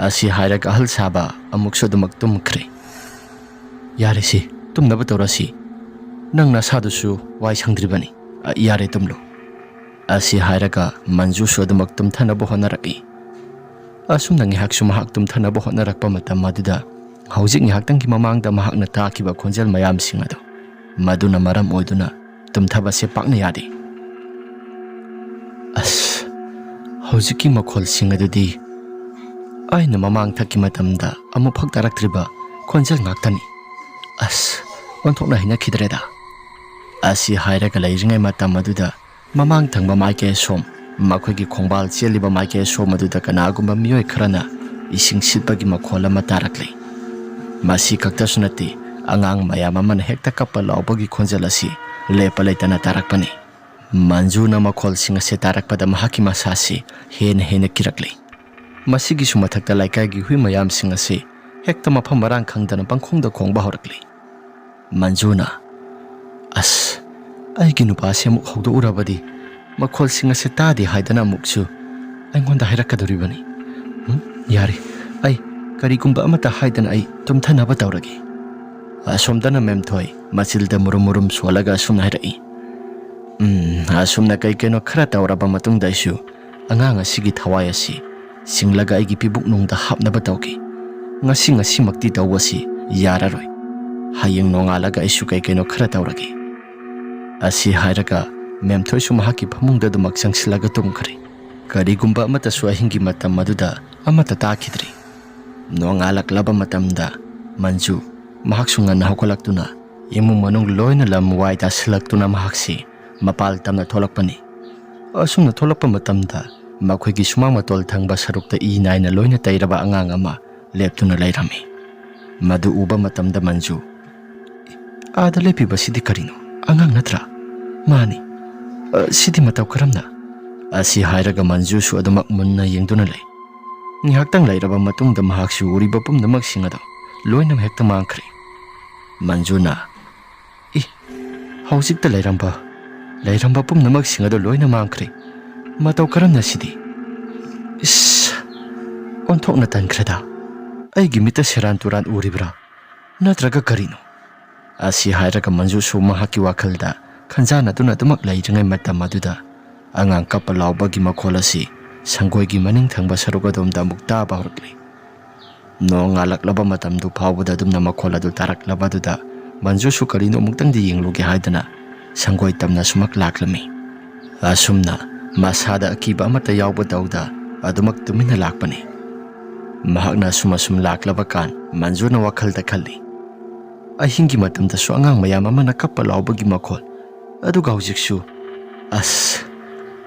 ꯑꯁꯤ ꯍꯥꯏꯔꯒ ꯑꯍꯜ ꯁꯥꯕ ꯑꯃꯨꯛꯁꯨ ꯑꯗꯨꯃꯛ ꯇꯨꯝꯈ꯭ꯔꯦ ꯌꯥꯔꯦꯁꯤ ꯇꯨꯝꯅꯕ ꯇꯧꯔꯁꯤ ꯅꯪ ꯅꯁꯥꯗꯨꯁꯨ ꯋꯥꯏ ꯁꯪꯗ꯭ꯔꯤꯕꯅꯤ ꯌꯥꯔꯦ ꯇꯨꯝꯂꯣ ꯑꯁꯤ ꯍꯥꯏꯔꯒ ꯃꯟꯖꯨꯁꯨ ꯑꯗꯨꯃꯛ ꯇꯨꯝꯊꯅꯕ ꯍꯣꯠꯅꯔꯛꯏ ꯑꯁꯨꯝꯅ ꯉꯥꯏꯍꯥꯛꯁꯨ ꯃꯍꯥꯛ ꯇꯨꯝꯊꯅꯕ ꯍꯣꯠꯅꯔꯛꯄ ꯃꯇꯝ ꯑꯗꯨꯗ ꯍꯧꯖꯤꯛ ꯉꯥꯏꯍꯥꯛꯇꯪꯒꯤ ꯃꯃꯥꯡꯗ ꯃꯍꯥꯛꯅ ꯇꯥꯈꯤꯕ ꯈꯣꯟꯖꯦꯜ ꯃꯌꯥꯝꯁꯤꯡ ꯑꯗꯨ ꯃꯗꯨꯅ ꯃꯔꯝ ꯑꯣꯏꯗꯨꯅ ꯇꯨꯝꯊꯕꯁꯦ ꯄꯥꯛꯅ ꯌꯥꯗꯦ ꯑꯁ ꯍꯧꯖꯤꯛꯀꯤ ꯃꯈꯣꯜꯁꯤꯡ ꯑꯗꯨꯗꯤ ꯑꯩꯅ ꯃꯃꯥꯡ ꯊꯛꯀꯤ ꯃꯇꯝꯗ ꯑꯃꯨꯛꯐꯥꯎ ꯇꯥꯔꯛꯇ꯭ꯔꯤꯕ ꯈꯣꯟꯖꯦꯜ ꯉꯥꯛꯇꯅꯤ ꯑꯁ ꯑꯣꯟꯊꯣꯛꯅ ꯍꯩꯅꯈꯤꯗ꯭ꯔꯦꯗ ꯑꯁꯤ ꯍꯥꯏꯔꯒ ꯂꯩꯔꯤꯉꯩ ꯃꯇꯝ ꯑꯗꯨꯗ ꯃꯃꯥꯡ ꯊꯪꯕ ꯃꯥꯏꯀꯩ ꯑꯁꯣꯝ ꯃꯈꯣꯏꯒꯤ ꯈꯣꯡꯕꯥꯜ ꯆꯦꯜꯂꯤꯕ ꯃꯥꯏꯀꯩ ꯑꯁꯣꯝ ꯑꯗꯨꯗ ꯀꯅꯥꯒꯨꯝꯕ ꯃꯤꯑꯣꯏ ꯈꯔꯅ ꯏꯁꯤꯡ ꯁꯤꯠꯄꯒꯤ ꯃꯈꯣꯜ ꯑꯃ ꯇꯥꯔꯛꯂꯤ ꯃꯁꯤ ꯈꯛꯇꯁꯨ ꯅꯠꯇꯦ ꯑꯉꯥꯡ ꯃꯌꯥꯝ ꯑꯃꯅ ꯍꯦꯛꯇ ꯀꯞꯄ ꯂꯥꯎꯕꯒꯤ ꯈꯣꯟꯖꯦꯜ ꯑꯁꯤ ꯂꯦꯞꯄ ꯂꯩꯇꯅ ꯇꯥꯔꯛꯄꯅꯤ ꯃꯟꯖꯨꯅ ꯃꯈꯣꯜꯁꯤꯡ ꯑꯁꯤ ꯇꯥꯔꯛꯄꯗ ꯃꯍꯥꯛꯀꯤ ꯃꯁꯥꯁꯤ ꯍꯦꯟꯅ ꯀꯤꯔꯛꯂꯤ ꯃꯁꯤꯒꯤꯁꯨ ꯃꯊꯛꯇ ꯂꯩꯀꯥꯏꯒꯤ ꯍꯨꯏ ꯃꯌꯥꯝꯁꯤꯡ ꯑꯁꯤ ꯍꯦꯛꯇ ꯃꯐꯝ ꯃꯔꯥꯡ ꯈꯪꯗꯅ ꯄꯪꯈꯣꯡꯗ ꯈꯣꯡꯕ ꯍꯧꯔꯛꯂꯤ ꯃꯟꯖꯨꯅ ꯑꯁ ꯑꯩꯒꯤ ꯅꯨꯄꯥꯁꯤ ꯑꯃꯨꯛ ꯍꯧꯗꯣꯛꯎꯔꯕꯗꯤ ꯃꯈꯣꯜꯁꯤꯡ ꯑꯁꯤ ꯇꯥꯗꯦ ꯍꯥꯏꯗꯅ ꯑꯃꯨꯛꯁꯨ ꯑꯩꯉꯣꯟꯗ ꯍꯥꯏꯔꯛꯀꯗꯧꯔꯤꯕꯅꯤ ꯌꯥꯔꯦ ꯑꯩ ꯀꯔꯤꯒꯨꯝꯕ ꯑꯃꯠꯇ ꯍꯥꯏꯗꯅ ꯑꯩ ꯇꯨꯝꯊꯅꯕ ꯇꯧꯔꯒꯦ ꯑꯁꯣꯝꯗꯅ ꯃꯦꯝꯊꯣꯏ ꯃꯆꯤꯜꯗ ꯃꯨꯔꯨꯝ ꯃꯨꯔꯨꯝ ꯁꯣꯜꯂꯒ ꯑꯁꯨꯝꯅ ꯍꯥꯏꯔꯛꯏ ꯑꯁꯨꯝꯅ ꯀꯩꯅꯣ ꯈꯔ ꯇꯧꯔꯕ ꯃꯇꯨꯡꯗ ꯑꯩꯁꯨ ꯑꯉꯥꯡ ꯑꯁꯤꯒꯤ ꯊꯋꯥꯏ ꯑꯁꯤ ꯁꯤꯡꯂꯒ ꯑꯩꯒꯤ ꯄꯤꯕꯨꯛꯅꯨꯡꯗ ꯍꯥꯞꯅꯕ ꯇꯧꯈꯤ ꯉꯁꯤꯃꯛꯇꯤ ꯇꯧꯕꯁꯤ ꯌꯥꯔꯔꯣꯏ ꯍꯌꯦꯡ ꯅꯣꯡꯉꯥꯜꯂꯒ ꯑꯩꯁꯨ ꯀꯩꯅꯣ ꯈꯔ ꯇꯧꯔꯒꯦ ꯑꯁꯤ ꯍꯥꯏꯔꯒ ꯃꯦꯝꯊꯣꯏꯁꯨ ꯃꯍꯥꯛꯀꯤ ꯐꯃꯨꯡꯗ ꯑꯗꯨꯃꯛ ꯆꯪꯁꯤꯜꯂꯒ ꯇꯨꯝꯈ꯭ꯔꯦ ꯀꯔꯤꯒꯨꯝꯕ ꯑꯃꯠꯇꯁꯨ ꯑꯍꯤꯡꯒꯤ ꯃꯇꯝ ꯑꯗꯨꯗ ꯑꯃꯠꯇ ꯇꯥꯈꯤꯗ꯭ꯔꯤ ꯅꯣꯡꯉꯥꯜꯂꯛꯂꯕ ꯃꯇꯝꯗ ꯃꯟꯖꯨ ꯃꯍꯥꯛꯁꯨ ꯉꯟꯅ ꯍꯧꯒꯠꯂꯛꯇꯨꯅ ꯏꯃꯨꯡ ꯃꯅꯨꯡ ꯂꯣꯏꯅ ꯂꯝ ꯋꯥꯏ ꯇꯥꯁꯤꯜꯂꯛꯇꯨꯅ ꯃꯍꯥꯛꯁꯤ ꯃꯄꯥꯜ ꯇꯝꯅ ꯊꯣꯛꯂꯛꯄꯅꯤ ꯑꯁꯨꯝꯅ ꯊꯣꯛꯂꯛꯄ ꯃꯇꯝꯗ ꯃꯈꯣꯏꯒꯤ ꯁꯨꯃꯥꯡ ꯃꯇꯣꯜ ꯊꯪꯕ ꯁꯔꯨꯛꯇ ꯏ ꯅꯥꯏꯅ ꯂꯣꯏꯅ ꯇꯩꯔꯕ ꯑꯉꯥꯡ ꯑꯃ ꯂꯦꯞꯇꯨꯅ ꯂꯩꯔꯝꯃꯤ ꯃꯗꯨ ꯎꯕ ꯃꯇꯝꯗ ꯃꯟꯖꯨ ꯑꯥꯗ ꯂꯦꯞꯄꯤꯕꯁꯤꯗꯤ ꯀꯔꯤꯅꯣ ꯑꯉꯥꯡ ꯅꯠꯇ꯭ꯔꯥ ꯃꯥꯅꯤ ꯁꯤꯗꯤ ꯃꯇꯧ ꯀꯔꯝꯅ ꯑꯁꯤ ꯍꯥꯏꯔꯒ ꯃꯟꯖꯨꯁꯨ ꯑꯗꯨꯃꯛ ꯃꯨꯟꯅ ꯌꯦꯡꯗꯨꯅ ꯂꯩ Ngihaktang lairaba matungda mahaksu uriba pumnamaksin ado loinam hekta mangkhre. Manjuna hausikta lairamba pumnamaksin ado loina mangkhre. Matau karamna sidi. Onthokna tankreda. Aigi mita seran turan uribra. Natraga karino. Asi hairaga Manju su mahaki wakhalda khanjana tuna tumak lairingai matam aduda angang kappa laubagi makhol asi sanggoigi maning thangba saruga domda mukta bahurkli. No ngalaklaba matamdu phawbada dumna makhol adu taraklaba duda Manju su karino muktang di yenglugi haidana sanggoi tamna sumak laklami. Asumna masada akiba amata yawba dauda adumak tumina lakpani. Mahakna sumasum laklaba kan Manjuna wakhalda khalli. Ahingi matamda su angang mayam amana kappa laubagi makhol aduga hujiksu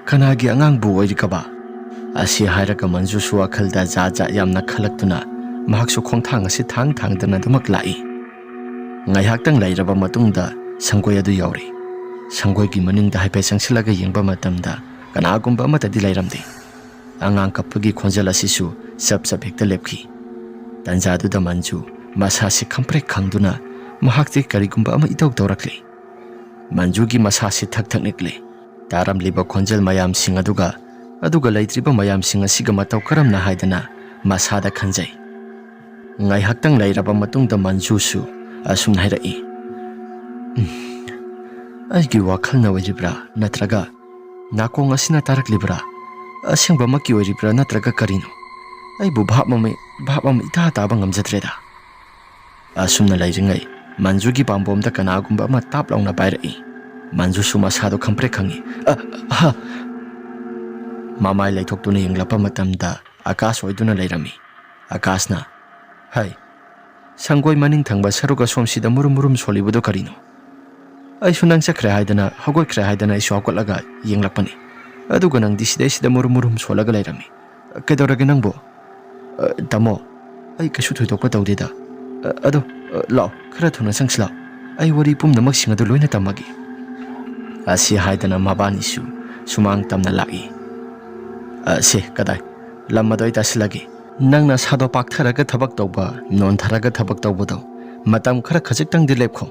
kanagi angang bu oirikaba asi hairaga Manju su wakhalda jaja yamna khalaktuna mahaksu khongthang asi thangdana dumak lai. Ngaihaktang lairaba matungda sanggoi adu yauri. Sanggoigi maningda haipe sangsilaga yengba matamda kanagumba amatadi lairamde. Angang kappagi khonjal asisu sap hekta lepki. Tanjaduda Manju masasi kamprek khangduna mahakti karigumba ama itau taurakli. Manjugi masasi thak nikli. Taram liba khonjal mayam sing aduga laitriba mayam sing asiga matau karamna haidana masada khanjai. Ngaihaktang lairaba matungda Manju su asumna hairai. Aigi wakhalna oiribra natraga nakong asina taraklibra asengba maki oiribra natraga karino. Aibu bhap mame ita taba ngamjatreda. Asumna lairingai Manjugi pambomda kanagumba ama tap launa pairai. Manju su masado khamprek khangi. Mamai laithoktuna yenglapa matamda Akash oiduna lairami. Akashna hai sanggoi maning thangba saruga somsida murum solibudo karino. Aisu nang chakre haidana hagoi haidana isu hawkatlaga yenglakpani. Aduga nang disida murum solaga lairami. Kedorage nangbo tamo ai kasu thoidokpa tawdeda. Ado lao khara thuna sangslao ai wari pumnamak sing adu loina tamagi. Asi haidana mabani su sumang tamna lai. Se kadai lamadoi tasilagi nangna sado paktharaga thabak tawba non tharaga thabak tawbodo matam khara khajiktang dilepkho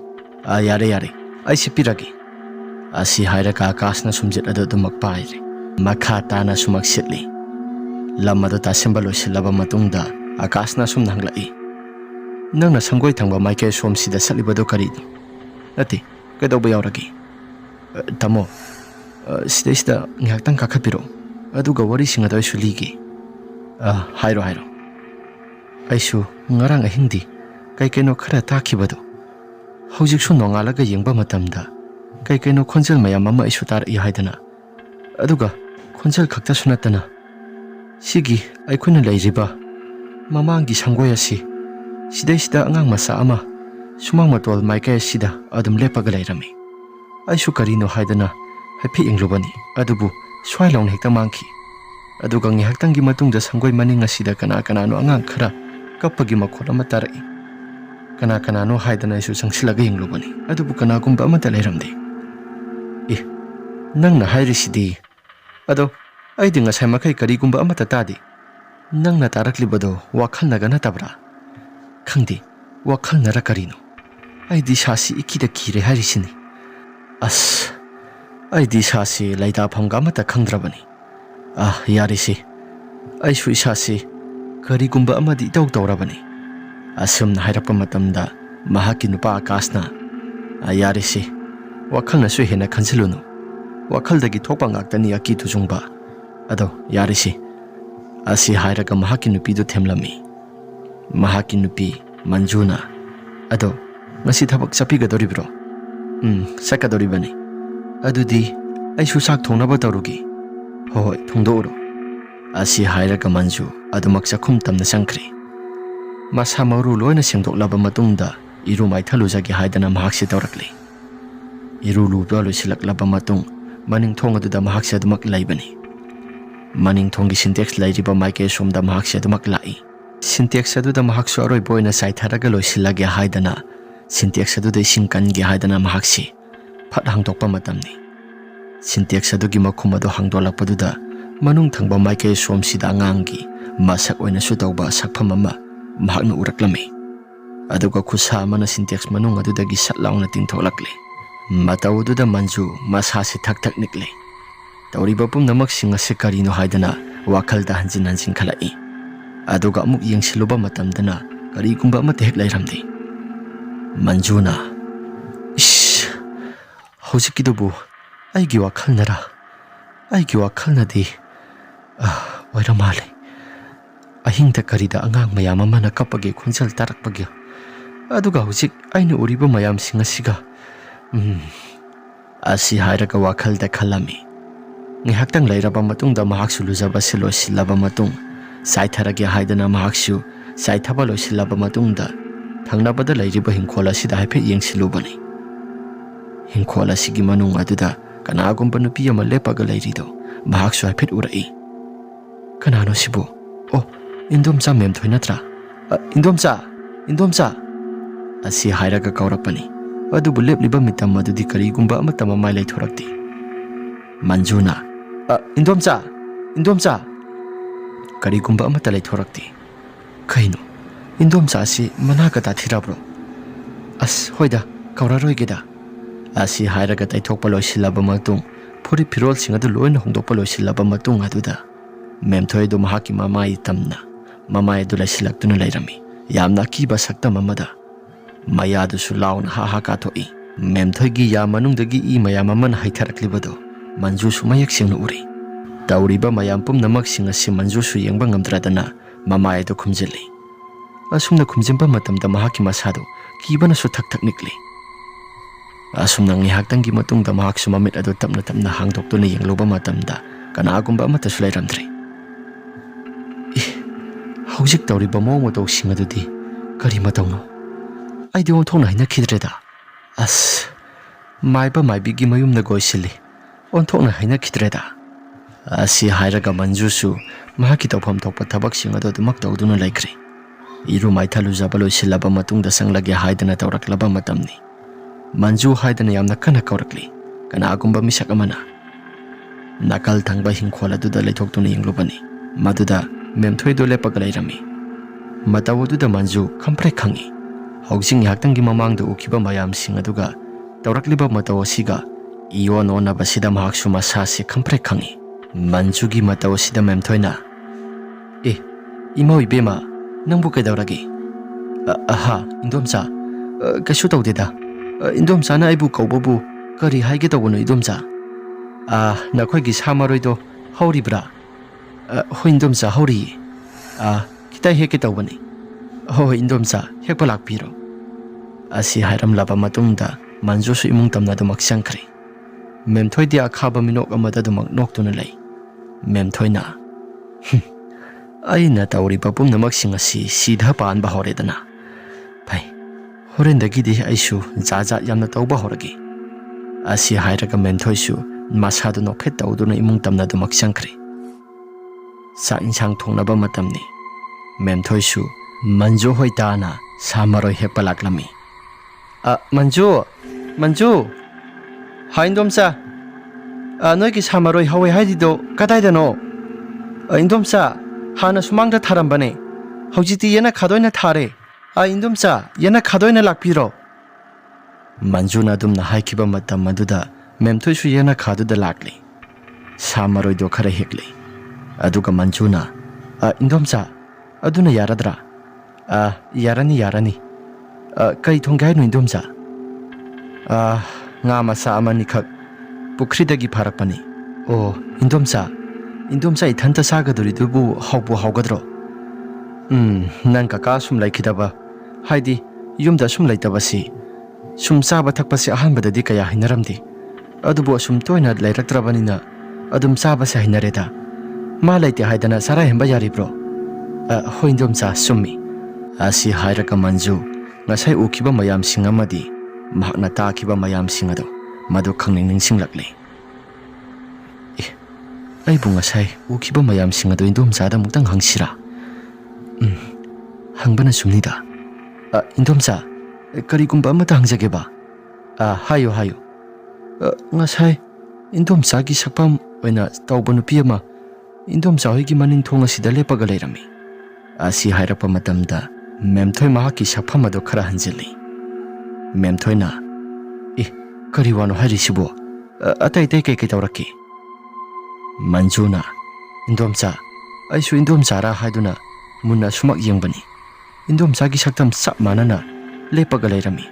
yare ai sipiragi. Asi hairaga Akashna sumjet adu dumak paire makha tana sumak sitli. Lamado tasimba loisilaba matungda Akashna sum nanglai. Nangna sanggoi thangba maike somsida salibado karino. Nati kedauba yauragi. Tamo sida nghaktang kakapiro aduga wari singada isu ligi. Hairo aisu ngarang ahingdi kaikeno khara takhibado hojiksu nongalaga yengba matamda kaikeno khonjal mayam ama isu tar I haidana aduga khonjal khakta sunatana sigi aikuna lairiba mamangi sanggoi asi sida angang masa ama sumang matol maike sida adum lepaga lairami. Aisu karino haidana happy inglobani adubu swailong hekta mangki. Aduga ngihaktangi matungda sanggoi maning asida kanano angang khara kappagi makhol ama tarai. Kanano haidana isu sangsilaga inglobani adubu kanagumba amata lairamde. Nangna hairisidi ado aidi ngasai makai karigumba amata tadi. Nangna taraklibado wakhalnaga natabra. Khangdi wakhalnara karino. Aidi sasi ikida kire hairisini. Aidi sasi laida phamga amata khangdrabani. Yarisi aisu isasi karigumba amadi itau tawrabani. Asumna hairappa matamda mahaki nupa Akashna yarisi wakhalna su hena khansilunu. Wakhaldagi thokpa ngaktani aki tujungba. Ado yarisi asi hairaga mahaki nupidu themlami. Mahaki nupi Manjuna ado ngasi thabak chapigadoribro. Sakadoribani. Adudi aisu sak thongnaba tawrugi. Hoi thongdouro. Asi hairaga Manju adumak chakhum tamna sangkhri. Masa mauru loina sengdoklaba matungda iru maithalujagi haidana mahaksi tawrakli. Iru lubda loisilaklaba matung maning thong aduda mahaksi adumak laibani. Maning thongi syntax lairiba maike somda mahaksi adumak lai. Syntax aduda mahaksu aroi boina saitharaga loisilagi haidana syntax aduda ising kangi haidana mahaksi phat hangdokpa matamni. Syntax adugi makhum adu hangdolakpaduda manung thangba maikay somsida angangi masak oina su tawba sakpham ama mahakna uraklami. Aduga khusa amana syntax manung adudagi satlauna tingtholakli. Matawududa Manju masasi thak nikli. Tawriba pumnamak singa karino haidana wakhalda hanjin khalai. Aduga amuk yengsiluba matamdana karigumba amata hek lairamdi. Manjuna ish hojikkidubu aigi wakhalnara aigi wakhalnadi oiramale ahingda karida angang mayam amana kapage khunjal tarakpage aduga hojik aina uriba mayam singa siga asi hairaga wakhalda khalami ngihaktang lairaba matungda mahaksu lujaba silosilaba matung saitharage haidana mahaksu saithaba losilaba matungda thangnabada lairiba hingkhola sida haife yengsilubani. Hingkhola sigi manung aduda kanagumba nupi ama lepaga lairido mahaksu haifet urai. Kanano sibu? Oh, Indomcha mem thoi natra? Indomcha asi hairaga kaurakpani. Adubu lepliba mitam madudi karigumba amata mamai laithorakti. Manjuna Indomcha karigumba amata laithorakti. Kaino Indomcha asi managa tathirabro. As hoida kauraroigeda. Asi hairaga taithokpa loisilaba matung phuri phirol singadu loina hongdokpa loisilaba matung aduda memthoi do mahaki mamai tamna mamai du laisilaktuna lairami yamna kiba sakta mamada mayadu su launa ha ka thoi memthoi gi ya manungdagi I mayam aman haitharaklibado Manju su mayak singna uri tawriba mayam pumnamak singa si Manju su yengba ngamdradana mamai do khumjili asumna khumjimba matamda mahaki masado kibana su thak nikli asumna ngihaktangi matungda mahaksu mamit ado tapna hangdoktuna yengloba matamda kanagumba amata su lairamdri. Hojik tawriba mawng mataw singadudi kari matawno aidi onthokna hainakidreda as maiba maibigi mayumna goisili onthokna hainakidreda asi hairaga Manju su mahaki tawpham thokpa thabaksinga ado dumak tawduna laikri iru maithalujaba loisilaba matungda sanglage haidana tawraklaba matamni Manju haidana yamna kana kaurakli kanagumba misak amana nakal thangba hingkhola duda leithoktuna yenglubani maduda memthoi do lepaga lairami matawududa Manju khamprei khangi hogsing yaktangi mamangda ukiba mayam sing aduga tawrakliba mataw asiga iyon onaba sida mahaksu masasi khamprei khangi Manju gi mataw sida memthoina imau ibema nangbu kaidawragi aha Indomcha kasu tawdeda Indomcha na aibu kaubabu kari haige tawbono Indomcha nakhoigi samaroido hauribra ho Indomcha hauri kitai heke tawbani ho Indomcha hekpa lakpiro asi hairamlaba matungda Manju su imung tamna do maksangkhri memthoi dia akhaba minok amada do maknoktuna lei memthoina aina tawriba pumnamak singa sidha panba horedana pai horendagi di aisu jaja yamna tawba horagi asi hairaga memthoi su masadu nokphet tawduna imung tamna do maksangkhri sa insang thongnaba matamni memthoi su Manju hoitana samaroi hekpa laklami Manju ha Indomcha noigi samaroi hawe haidido kadaidano Indomcha hana sumangda tharambane hojiti yena khadoina thare Indomcha yena khadoina lakpiro Manjuna dumna haikiba matam maduda memthoi su yena khaduda lakli samaroi do khara hekli aduga Manjuna Indomcha aduna yaradra yarani kai thonggai no Indomcha nga masa amani khak pukhridagi pharakpani Indomcha ithanta sagaduridubu haugadro nang kaka sum laikidaba haidi yumda sum laitabasi sum chaba thakpasi ahanbadadi kaya hinaramdi adubu sum toina lairaktrabanina adum chabasi hinareda ma laite haidana sara hemba yaribro ho Indomcha summi asi hairaga Manju ngasai ukiba mayam singamadi mahakna takiba mayam singado madu khangning ningsinglakli aibu ngasai ukiba mayam singado Indomcha da muktang hangsira hangbana sumnida Indomcha karigumba amata hangjageba hayo ngasai Indomcha gi sakpam oina tawba nupi ama Indom sa hoigi maning thong asida lepaga leirami. Asi hairapa matamda Memthoi mahaki sakpham ado khara hanjili. Memthoi na kari wano hari sibo atai tai kai tawraki. Manju na Indomcha aisu Indomcha ra haiduna munna sumak yengbani. Indomcha gi saktam sap manana lepaga leirami.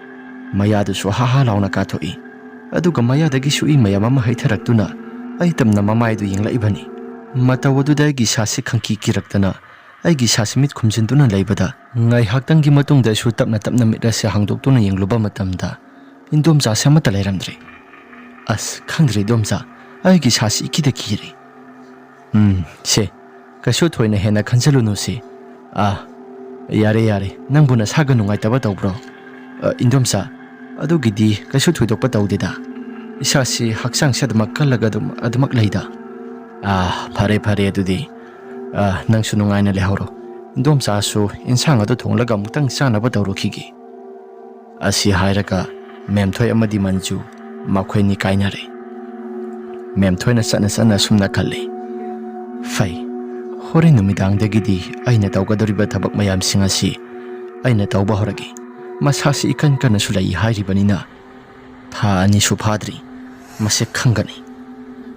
Mayadu su ha ha launa ka thoi. Aduga mayadagi su I mayama ma haitharaktuna ai tamna mamaidu yengla ibani. Matawadu dai gi sasi khangki kiraktana aigi sasimit khumjinduna leibada ngai haktangi matungda su tapna mitra se hangdoktuna yengluba matamda Indomcha samata leiramdri. As khangdri domcha aigi sasi ikida kiri. Se kasu thoina hena khanjalunu se. Yare nangbuna saga nungai taba tawbro. Indomcha adugidi kasu thoidokpa tawdeda. Isasi haksang sadmak kallaga adumak leida. Phare adudi. Nang sunungai na lehoro. Indomcha su insang ado thonglaga mutang sanaba tawrukhigi. Asi hairaga Memthoi amadi Manju makhoi ni kainare. Memthoi na sana sumna khalli. Fai hore numidang dagidi aina tawgadoriba thabak mayam singasi aina tawba horagi. Masasi ikan kana sulai hairibanina. Tha ani su phadri mase khangani.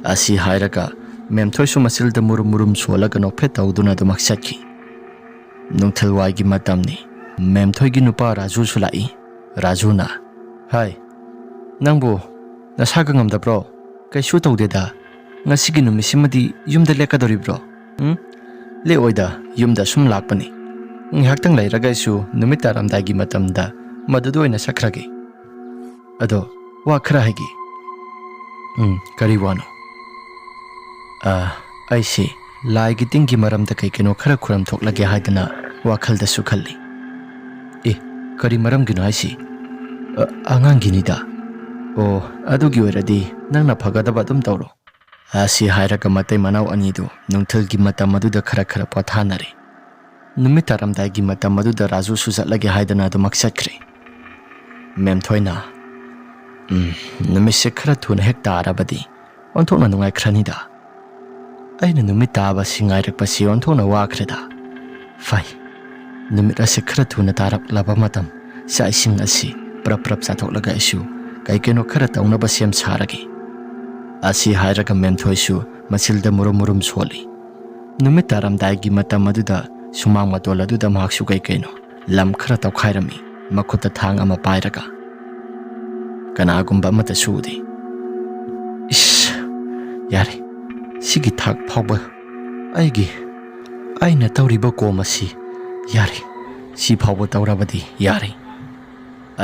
Asi hairaga Memthoi su masilda murum solaga nokphe tawduna dumak satki. Nungthilwai gi matamni Memthoi gi nupa Raju sulai. Raju na hai nangbu nasaga ngamdabro kaisu tawdeda ngasigi numisimadi yumda lekadoribro le oida yumda sum lakpani nghaktang leiraga isu numit taramdagi matamda madudu oina sakragi ado wa khara hagi kari wano aisi laigi tingi maramda kai keno khara khuram thoklage haidana wakhalda su khalli kari maram gino aisi anganginida adugi oiradi nangna phagadaba dum tawro asi hairaga matai manau anidu nungthilgi matam maduda khara pathanare numit taramdagi matam maduda Raju su jatlage haidana du maksakre Memthoi na numise khara thuna hek tarabadi onthokna nungai khranida aina numit taba singairakpa si onthokna wakhreda fai numit ase khara thuna taraklaba matam sa ising asi prap sathoklaga isu kai keno khara tawnaba sem saragi asi hairaga Memthoi su masilda murum soli numit taramdagi matam maduda sumang matol aduda mahaksu kai keno lam khara tawkhairami makhutta thang ama pairaga kanagumba mata sudi yare sigi thak phawba aina tawriba komasi yare si phawba tawrabadi yare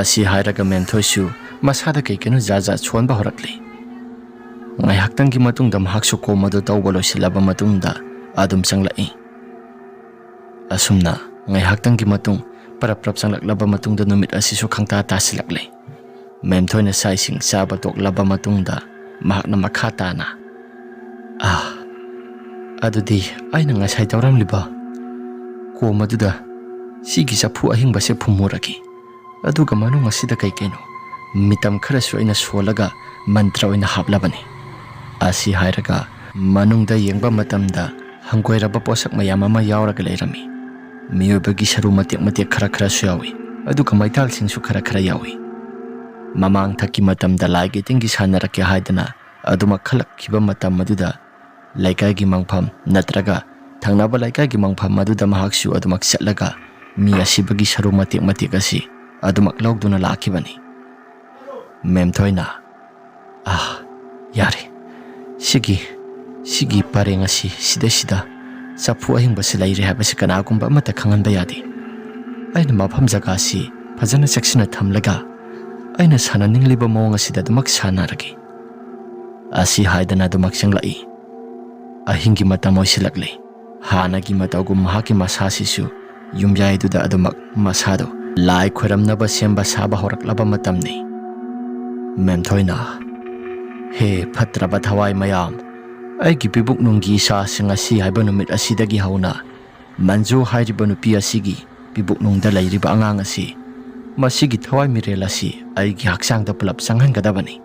asi hairaga Memthoi su masada kai keno jaja chonba horakli ngai haktangi matungda mahaksu komado tawba losilaba matungda adum changlai asumna ngai haktangi matung prap changlaklaba matungda numit asi su khangta tasilakle Memthoi na saising saba toklaba matungda mahakna makhata na adudi aina ngasai tawramliba komaduda sigi sapu ahingba se phumuraki aduga manung asida kai keno mitam khara su aina solaga mantra oina hablabani asi hairaga manungda yengba matamda hangkoiraba posak mayam ama yauraga leirami miyobagi saru matek khara su yawi aduga maital singsu khara yawi mamang thaki matamda laigi tingi sanaraki haidana aduma khalak khiba matam maduda laikai gi mangpham natraga thangnaba laikai gi mangpham maduda mahaksu adumak chatlaga mi asibagi saru matek asi adumak lawduna lakhibani Memthoi na yare sigi pareng asi sida sapu ahingba silaire habasi kanagumba amata khanganba yadi aina mafam jaga si phajana seksina thamlaga aina sananingliba mawang asida dumak sanaragi asi haidana dumak changlai ahingi matam oisilakle hanagi matawgum mahaki masasisu yumyaiduda adumak masado lai khoramnaba semba saba horaklaba matamni Memthoi na he phatraba thawai mayam aigi pibuk nunggi sa singasi haiba numit asidagi hauna Manju hairiba nupi asigi pibuk nungda lairiba angang asi masigi thawai mirel asi aigi haksangda pulap sanghangadabani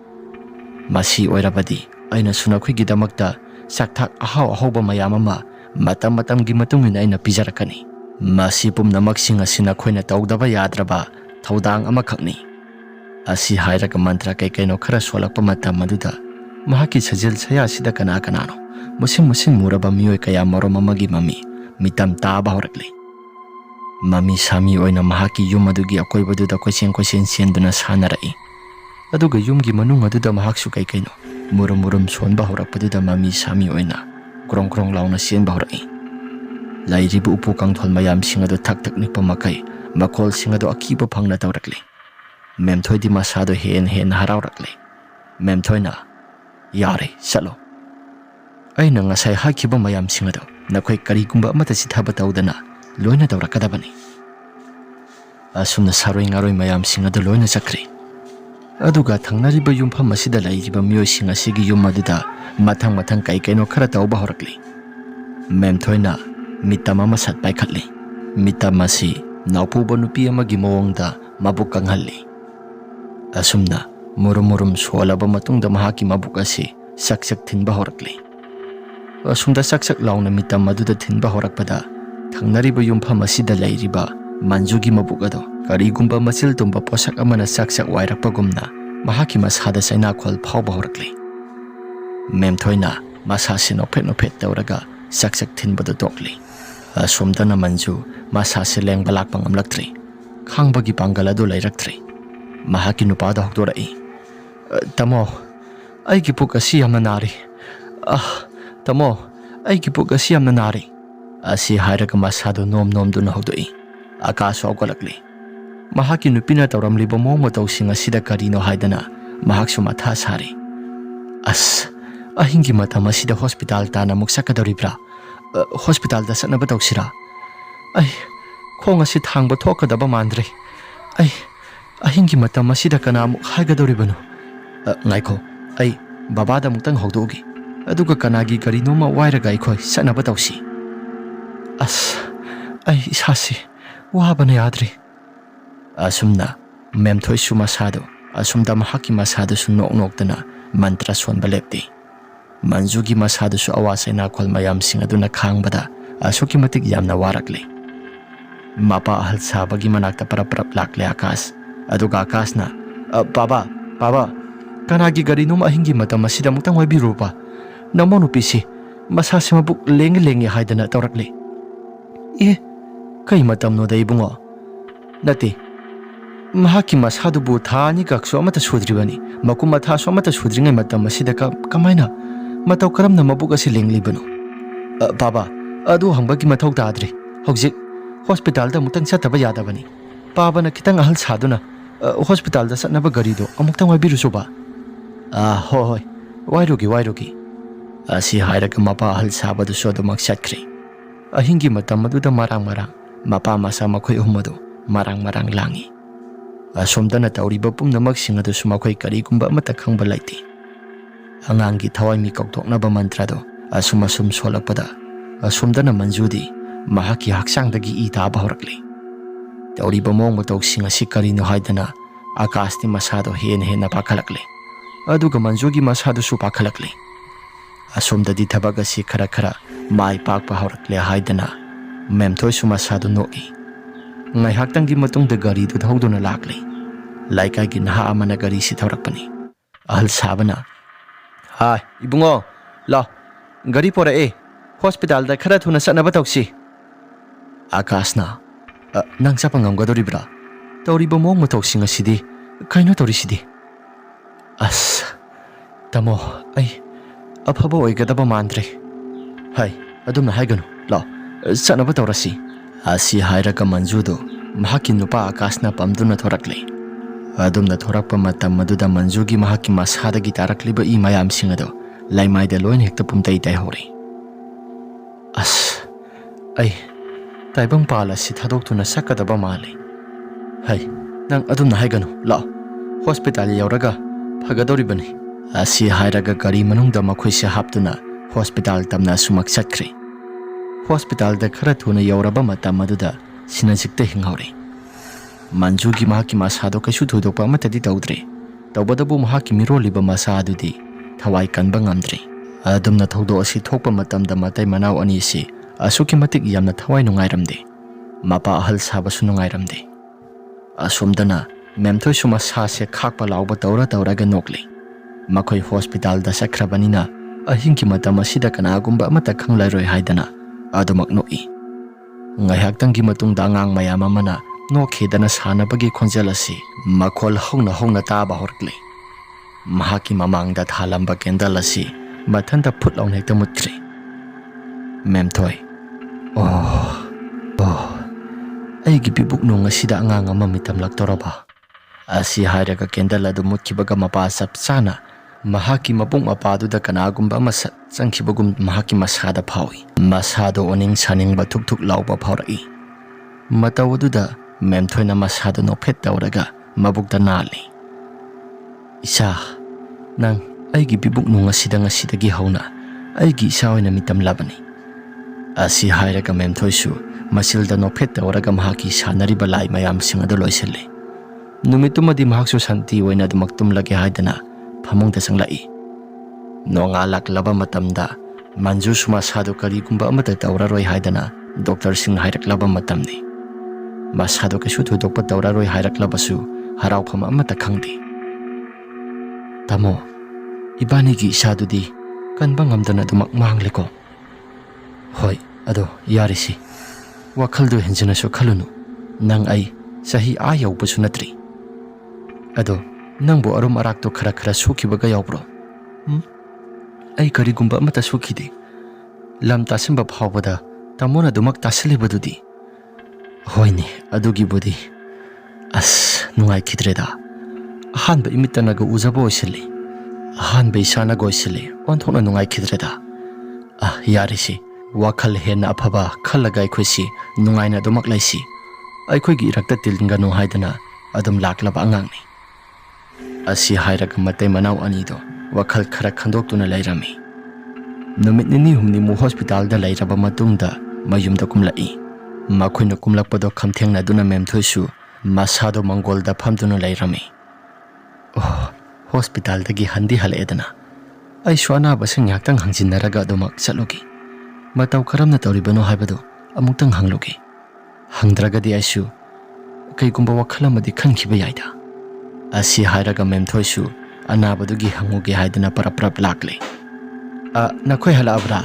masi oirabadi aina sunakhoi gidamakta sakthak ahau ahauba mayam ama matam matamgi matungina aina pijarakani. Masi pumnamaksin asina khoina tawdaba yadraba thaudang amakhakni. Asi hairaga mantra kaino khara solakpa matam maduda mahaki sajil saya sida kana kanano musin muraba miyoi kaya marom amagi mami mitam taba horakli. Mami sami oina mahaki yum adugi akoibaduda koisen senduna sanarai. Aduga yumgi manung aduda mahaksu kaino murum sonba horakpaduda mami sami oina krong launa senba horai. Lairibu upu kangthol mayam singado tak nipa makai makol singado akiba phangna tawrakli. Memthoi di masado hen harawrakli. Memthoi na yare salo. Aina ngasai hakiba mayam singado nakhoi karigumba amata sithaba tawdana loina tawrakadabani. Asumna saroi ngaroi mayam singado loina chakri. Aduga thangnariba yumpham asida lairiba miyoi sing asigi yum aduda mathang kaino khara tawba horakli. Memthoi na mitam ama sat paikhatli. Mitam asi naupuba nupi amagi mawangda mabuk kanghalli. Asumna murum solaba matungda mahaki mabuk asi sak thinba horakli. Asumda sak launa mitam maduda thinba horakpada thangnariba yumpham asida lairiba manjugi mabuk ado karigumba masil tumba posak amana sak wairakpagumna mahaki masada saina khol phawba horakli. Memthoina masasi nophet tawraga sak thinbado tokli. Asumdana manju masasi lengba lakpang amlaktri. Khangbagi pangal adu lairaktri. Mahaki nupada hokdorai. Tamo, aigi puk asi yamna nari. Tamo, aigi puk asi yamna nari. Asi hairaga masado nom duna hokdoi. Akaso awgalakli. Mahaki nupina tawramliba mawng matawsing asida karino haidana mahaksu matha sari. Ahingi matam asida hospital tana muksakadoribra. Hospital da satnaba tawsira. Khong asi thangba thokadaba mandre. Ahingi matam asida kana muk haigadoribano. Ngaiko, babada muktang hokdogi. Aduga kanagi karino ma wairaga aikhoi satnaba tawsi. Isasi wabana yadri. Asumna memthoi su masado asumda mahaki masado su nok-noktana mantra sonba lepti. Manjugi masado su awasaina khol mayam sing aduna khangbada asuki matik yamna warakli. Mapa ahal sabagi manakta parap lakle Akas. Aduga Akasna Baba kanagi garino ahingi matam asida muktang waibirupa. Namo nupisi masasi mabuk lengi haidana tawrakli. Kay matam no da ibungo. Nati mahaki masadubu thani kakso amata sudribani makum matha so amata sudringai matam asida kamaina mataw karamna mabuk asi lenglibano. Baba adu hangbagi mathau tadri. Hojik hospital da mutang sataba yadabani. Baba na kitang ahal saduna hospital da satnaba garido amuktang waibiruso ba. Hoi wairugi. Asi hairaga mapa ahal sabadu sodo maksatkhri. Ahingi matam maduda marang mapa masa makhoi ahumado marang langi. Asumdana tawriba pumnamak sing adu sumakhoi karigumba amata khangba laiti. Angangi thawai mi kaukthoknaba mantrado asum solakpada asumdana manjudi mahaki haksangdagi taba horakli. Tawriba mawng matawg sing asi karino haidana Akasni masado hen pakhalakli. Aduga manjugi masado su pakhalakli. Asumdadi thabag asi khara mai pakpa horakle haidana memthoi su masado noki. Ngai haktanggi matungda gari du thauduna lakli. Laikagi naha amana gari si thaurakpani. Ahal sabana ibungo la gari pora hospital da khara thuna satnaba tawsi. Akasna nang sapangamgadoribra tawriba mawng matawsing asidi kaino tawrisidi. Tamo afaba oigadaba mandre. Adumna haiganu la satnaba tawrasi. Asi hairaga manjudo mahaki nupa Akasna pamduna thorakli. Adumna thorakpa matam maduda manjugi mahaki masadagi tarakliba mayam singado laimaida loin hekta pumtai hori. Taibang pala si thadokthuna sakadaba mali. Nang adumna haiganu la hospital yauraga phagadoribani. Asi hairaga gari manungda makhoise haptuna hospital tamna sumak chatkri. Hospital da khara thuna yauraba matam maduda sinajikta hinghori. Manjugi mahaki masado kaisu thudokpa amatadi tawdre. Tawbadabu mahaki miroliba masadudi thawai kanba ngamdre. ꯑꯗꯨꯝꯅ ꯊꯧꯗꯣꯛ ꯑꯁꯤ ꯊꯣꯛꯄ ꯃꯇꯝꯗ ꯃꯇꯩ ꯃꯅꯥꯎ ꯑꯅꯤꯁꯤ ꯑꯁꯨꯛꯀꯤ ꯃꯇꯤꯛ ꯌꯥꯝꯅ ꯊꯋꯥꯏ ꯅꯨꯡꯉꯥꯏꯔꯝꯗꯦ꯫ ꯃꯄꯥ ꯑꯍꯜ ꯁꯥꯕꯁꯨ ꯅꯨꯡꯉꯥꯏꯔꯝꯗꯦ꯫ ꯑꯁꯣꯝꯗꯅ ꯃꯦꯝꯊꯣꯏꯁꯨ ꯃꯁꯥꯁꯦ ꯈꯥꯛꯄ ꯂꯥꯎꯕ ꯇꯧꯔꯒ ꯅꯣꯛꯂꯤ꯫ ꯃꯈꯣꯏ ꯍꯣꯁꯄꯤꯇꯥꯜꯗ ꯆꯠꯈ꯭ꯔꯕꯅꯤꯅ ꯑꯍꯤꯡꯒꯤ ꯃꯇꯝ ꯑꯁꯤꯗ ꯀꯅꯥꯒꯨꯝꯕ ꯑꯃꯠꯇ ꯈꯪꯂꯔꯣꯏ ꯍꯥꯏꯗꯅ ꯑꯗꯨꯃꯛ ꯅꯣꯛꯏ꯫ ꯉꯥꯏꯍꯥꯛꯇꯪꯒꯤ ꯃꯇꯨꯡꯗ ꯑꯉꯥꯡ ꯃꯌꯥꯝ ꯑꯃꯅ ꯅꯣꯛꯈꯤꯗꯅ ꯁꯥꯟꯅꯕꯒꯤ ꯈꯣꯟꯖꯦꯜ ꯑꯁꯤ ꯃꯈꯣꯜ ꯍꯧꯅ ꯇꯥꯕ ꯍꯧꯔꯛꯂꯤ꯫ ꯃꯍꯥꯛꯀꯤ ꯃꯃꯥꯡꯗ ꯊꯥꯜꯂꯝꯕ ꯀꯦꯟꯗꯜ ꯑꯁꯤ ꯃꯊꯟꯇ ꯐꯨꯠ ꯂꯥꯎꯅ ꯍꯦꯛꯇ ꯃꯨꯠꯈ꯭ꯔꯤ꯫ ꯃꯦꯝꯊꯣꯏ, ꯑꯩꯒꯤ ꯄꯤꯕꯨꯛꯅꯨꯡ ꯑꯁꯤꯗ ꯑꯉꯥꯡ ꯑꯃ ꯃꯤꯇꯝꯂꯛꯇꯧꯔꯕ ꯑꯁꯤ ꯍꯥꯏꯔꯒ ꯀꯦꯟꯗꯜ ꯑꯗꯨ ꯃꯨꯠꯈꯤꯕꯒ ꯃꯄꯥ ꯆꯞ ꯆꯥꯅ ꯃꯍꯥꯛꯀꯤ ꯃꯄꯨꯡ ꯃꯄꯥꯗꯨꯗ ꯀꯅꯥꯒꯨꯝꯕ ꯑꯃ ꯆꯪꯈꯤꯕꯒꯨꯝ ꯃꯍꯥꯛꯀꯤ ꯃꯁꯥꯗ ꯐꯥꯎꯏ꯫ ꯃꯁꯥꯗꯣ ꯑꯣꯅꯤꯡ ꯁꯥꯅꯤꯡꯕ ꯊꯨꯛ ꯂꯥꯎꯕ ꯐꯥꯎꯔꯛꯏ꯫ ꯃꯇꯧ ꯑꯗꯨꯗ ꯃꯦꯝꯊꯣꯏꯅ ꯃꯁꯥꯗ ꯅꯣꯛꯐꯦꯠ ꯇꯧꯔꯒ ꯃꯕꯨꯛꯇ ꯅꯥꯜꯂꯤ꯫ ꯏꯆꯥ, ꯅꯪ ꯑꯩꯒꯤ ꯄꯤꯕꯨꯛꯅꯨꯡ ꯑꯁꯤꯗ ꯉꯁꯤꯗꯒꯤ ꯍꯧꯅ ꯑꯩꯒꯤ ꯏꯆꯥ ꯑꯣꯏꯅ ꯃꯤꯇꯝꯂꯕꯅꯤ꯫ ꯑꯁꯤ ꯍꯥꯏꯔꯒ ꯃꯦꯝꯊꯣꯏꯁꯨ ꯃꯆꯤꯜꯗ ꯅꯣꯛꯐꯦꯠ ꯇꯧꯔꯒ ꯃꯍꯥꯛꯀꯤ ꯁꯥꯟꯅꯔꯤꯕ ꯂꯥꯏ ꯃꯌꯥꯝꯁꯤꯡ ꯑꯗꯨ ꯂꯣꯏꯁꯤꯜꯂꯤ꯫ ꯅꯨꯃꯤꯠꯇꯨꯃꯗꯤ ꯃꯍꯥꯛꯁꯨ ꯁꯥꯟꯇꯤ ꯑꯣꯏꯅ ꯑꯗꯨꯃꯛ ꯇꯨꯝꯂꯒꯦ ꯍꯥꯏꯗꯅ ꯐꯃꯨꯡꯗ ꯆꯪꯂꯛꯏ꯫ ꯅꯣꯡꯉꯥꯜꯂꯛꯂꯕ ꯃꯇꯝꯗ ꯃꯟꯖꯨꯁꯨ ꯃꯁꯥꯗꯨ ꯀꯔꯤꯒꯨꯝꯕ ꯑꯃꯠꯇ ꯇꯧꯔꯔꯣꯏ ꯍꯥꯏꯗꯅ ꯗꯣꯛꯇꯔꯁꯤꯡꯅ ꯍꯥꯏꯔꯛꯂꯕ ꯃꯇꯝꯅꯤ꯫ ꯃꯁꯥꯗꯨ ꯀꯩꯁꯨ ꯊꯣꯏꯗꯣꯛꯄ ꯇꯧꯔꯔꯣꯏ ꯍꯥꯏꯔꯛꯂꯕꯁꯨ ꯍꯔꯥꯎꯐꯝ ꯑꯃꯠꯇ ꯈꯪꯗꯦ꯫ ꯇꯥꯃꯣ, ꯏꯕꯥꯅꯤꯒꯤ ꯏꯆꯥꯗꯨꯗꯤ ꯀꯟꯕ ꯉꯝꯗꯅ ꯑꯗꯨꯃꯛ ꯃꯥꯡꯂꯦꯀꯣ? ꯍꯣꯏ, ꯑꯗꯣ ꯌꯥꯔꯤꯁꯤ ꯋꯥꯈꯜꯗꯨ ꯍꯦꯟꯖꯤꯟꯅꯁꯨ ꯈꯜꯂꯨꯅꯨ꯫ ꯅꯪ ꯑꯩ ꯆꯍꯤ ꯌꯧꯕꯁꯨ ꯅꯠꯇ꯭ꯔꯤ꯫ ꯑꯗꯣ ꯅꯪꯕꯨ ꯑꯔꯨꯝ ꯑꯔꯥꯛꯇꯣ ꯈꯔ ꯁꯣꯛꯈꯤꯕꯒ ꯌꯥꯎꯕ꯭ꯔꯣ? ꯑꯩ ꯀꯔꯤꯒꯨꯝꯕ ꯑꯃꯠꯇ ꯁꯣꯛꯈꯤꯗꯦ꯫ ꯂꯝ ꯇꯥꯁꯤꯟꯕ ꯐꯥꯎꯕꯗ ꯇꯥꯃꯣꯅ ꯑꯗꯨꯃꯛ ꯇꯥꯁꯤꯜꯂꯤꯕꯗꯨꯗꯤ꯫ ꯍꯣꯏꯅꯦ, ꯑꯗꯨꯒꯤꯕꯨꯗꯤ ꯑꯁ ꯅꯨꯡꯉꯥꯏꯈꯤꯗ꯭ꯔꯦꯗ꯫ ꯑꯍꯥꯟꯕ ꯏꯃꯤꯠꯇꯅꯒ ꯎꯖꯕ ꯑꯣꯏꯁꯤꯜꯂꯤ, ꯑꯍꯥꯟꯕ ꯏꯁꯥꯅꯒ ꯑꯣꯏꯁꯤꯜꯂꯤ, ꯑꯣꯟꯊꯣꯛꯅ ꯅꯨꯡꯉꯥꯏꯈꯤꯗ꯭ꯔꯦꯗ꯫ ꯌꯥꯔꯤꯁꯤ ꯋꯥꯈꯜ ꯍꯦꯟꯅ ꯑꯐꯕ ꯈꯜꯂꯒ ꯑꯩꯈꯣꯏꯁꯤ ꯅꯨꯡꯉꯥꯏꯅ ꯑꯗꯨꯃꯛ ꯂꯩꯁꯤ꯫ ꯑꯩꯈꯣꯏꯒꯤ ꯏꯔꯛꯇ ꯇꯤꯟꯒꯅꯨ ꯍꯥꯏꯗꯅ ꯑꯗꯨꯝ ꯂꯥꯛꯂꯕ ꯑꯉꯥꯡꯅꯤ꯫ ꯑꯁꯤ ꯍꯥꯏꯔꯒ ꯃꯇꯩ ꯃꯅꯥꯎ ꯑꯅꯤꯗꯣ ꯋꯥꯈꯜ ꯈꯔ ꯈꯟꯗꯣꯛꯇꯨꯅ ꯂꯩꯔꯝꯃꯤ꯫ ꯅꯨꯃꯤꯠ ꯅꯤꯅꯤ ꯍꯨꯝꯅꯤꯃꯨꯛ ꯍꯣꯁꯄꯤꯇꯥꯜꯗ ꯂꯩꯔꯕ ꯃꯇꯨꯡꯗ ꯃꯌꯨꯝꯗ ꯀꯨꯝꯂꯛꯏ꯫ ꯃꯈꯣꯏꯅ ꯀꯨꯝꯂꯛꯄꯗꯣ ꯈꯝꯊꯦꯡꯅꯗꯨꯅ ꯃꯦꯝꯊꯣꯏꯁꯨ ꯃꯁꯥꯗꯣ ꯃꯪꯒꯣꯜꯗ ꯐꯝꯗꯨꯅ ꯂꯩꯔꯝꯃꯤ꯫ ꯍꯣꯁꯄꯤꯇꯥꯜꯗꯒꯤ ꯍꯜꯂꯛꯑꯦꯗꯅ ꯑꯩꯁꯨ ꯑꯅꯥꯕꯁꯤꯡ ꯉꯥꯏꯍꯥꯛꯇꯪ ꯍꯪꯖꯤꯟꯅꯔꯒ ꯑꯗꯨꯃꯛ ꯆꯠꯂꯨꯒꯦ꯫ ꯃꯇꯧ ꯀꯔꯝꯅ ꯇꯧꯔꯤꯕꯅꯣ ꯍꯥꯏꯕꯗꯨ ꯑꯃꯨꯛꯇꯪ ꯍꯪꯂꯨꯒꯦ꯫ ꯍꯪꯗ꯭ꯔꯒꯗꯤ ꯑꯩꯁꯨ ꯀꯩꯒꯨꯝꯕ ꯋꯥꯈꯜ ꯑꯃꯗꯤ ꯈꯟꯈꯤꯕ ꯌꯥꯏꯗ꯫ ꯑꯁꯤ ꯍꯥꯏꯔꯒ ꯃꯦꯝꯊꯣꯏꯁꯨ ꯑꯅꯥꯕꯗꯨꯒꯤ ꯍꯪꯉꯨꯒꯦ ꯍꯥꯏꯗꯅ ꯄꯔꯞ ꯂꯥꯛꯂꯦ꯫ ꯅꯈꯣꯏ ꯍꯜꯂꯛꯑꯕ꯭ꯔꯥ?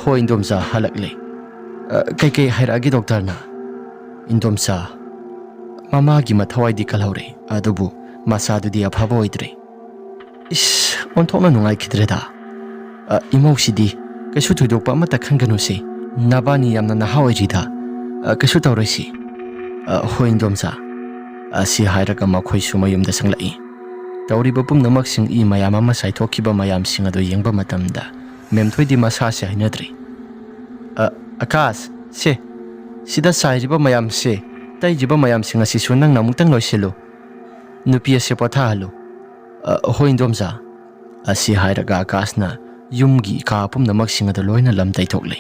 ꯍꯣꯏ ꯏꯟꯗꯣꯝꯆꯥ, ꯍꯜꯂꯛꯂꯦ꯫ ꯀꯩꯀꯩ ꯍꯥꯏꯔꯛꯑꯒꯦ ꯗꯣꯛꯇꯔꯅ? ꯏꯟꯗꯣꯝꯆꯥ, ꯃꯃꯥꯒꯤ ꯃꯊꯋꯥꯏꯗꯤ ꯀꯜꯍꯧꯔꯦ, ꯑꯗꯨꯕꯨ ꯃꯆꯥꯗꯨꯗꯤ ꯑꯐꯕ ꯑꯣꯏꯗ꯭ꯔꯦ꯫ ꯏꯁ, ꯑꯣꯟꯊꯣꯛꯅ ꯅꯨꯡꯉꯥꯏꯈꯤꯗ꯭ꯔꯦꯗ꯫ ꯏꯃꯧꯁꯤꯗꯤ ꯀꯩꯁꯨ ꯊꯣꯏꯗꯣꯛꯄ ꯑꯃꯠꯇ ꯈꯟꯒꯅꯨꯁꯤ, ꯅꯕꯥꯅꯤ ꯌꯥꯝꯅ ꯅꯍꯥ ꯑꯣꯏꯔꯤꯗ, ꯀꯩꯁꯨ ꯇꯧꯔꯣꯏꯁꯤ꯫ ꯍꯣꯏ ꯏꯟꯗꯣꯝꯆꯥ꯫ ꯑꯁꯤ ꯍꯥꯏꯔꯒ ꯃꯈꯣꯏꯁꯨ ꯃꯌꯨꯝꯗ ꯆꯪꯂꯛꯏ꯫ ꯇꯧꯔꯤꯕ ꯄꯨꯝꯅꯃꯛꯁꯤꯡ ꯃꯌꯥꯝ ꯑꯃ ꯆꯥꯏꯊꯣꯛꯈꯤꯕ ꯃꯌꯥꯝꯁꯤꯡ ꯑꯗꯨ ꯌꯦꯡꯕ ꯃꯇꯝꯗ ꯃꯦꯝꯊꯣꯏꯗꯤ ꯃꯁꯥꯁꯦ ꯍꯩꯅꯗ꯭ꯔꯤ꯫ ꯑꯀꯥꯁ, ꯁꯤꯗ ꯆꯥꯏꯔꯤꯕ ꯃꯌꯥꯝꯁꯦ, ꯇꯩꯔꯤꯕ ꯃꯌꯥꯝꯁꯤꯡ ꯑꯁꯤꯁꯨ ꯅꯪꯅ ꯑꯃꯨꯛꯇꯪ ꯂꯣꯏꯁꯤꯜꯂꯨ꯫ ꯅꯨꯄꯤ ꯑꯁꯤ ꯄꯣꯊꯥꯍꯜꯂꯨ꯫ ꯍꯣꯏ ꯏꯟꯗꯣꯝꯆꯥ꯫ ꯑꯁꯤ ꯍꯥꯏꯔꯒ ꯑꯀꯥꯁꯅ ꯌꯨꯝꯒꯤ ꯀꯥ ꯄꯨꯝꯅꯃꯛꯁꯤꯡ ꯑꯗꯨ ꯂꯣꯏꯅ ꯂꯝ ꯇꯩꯊꯣꯛꯂꯦ꯫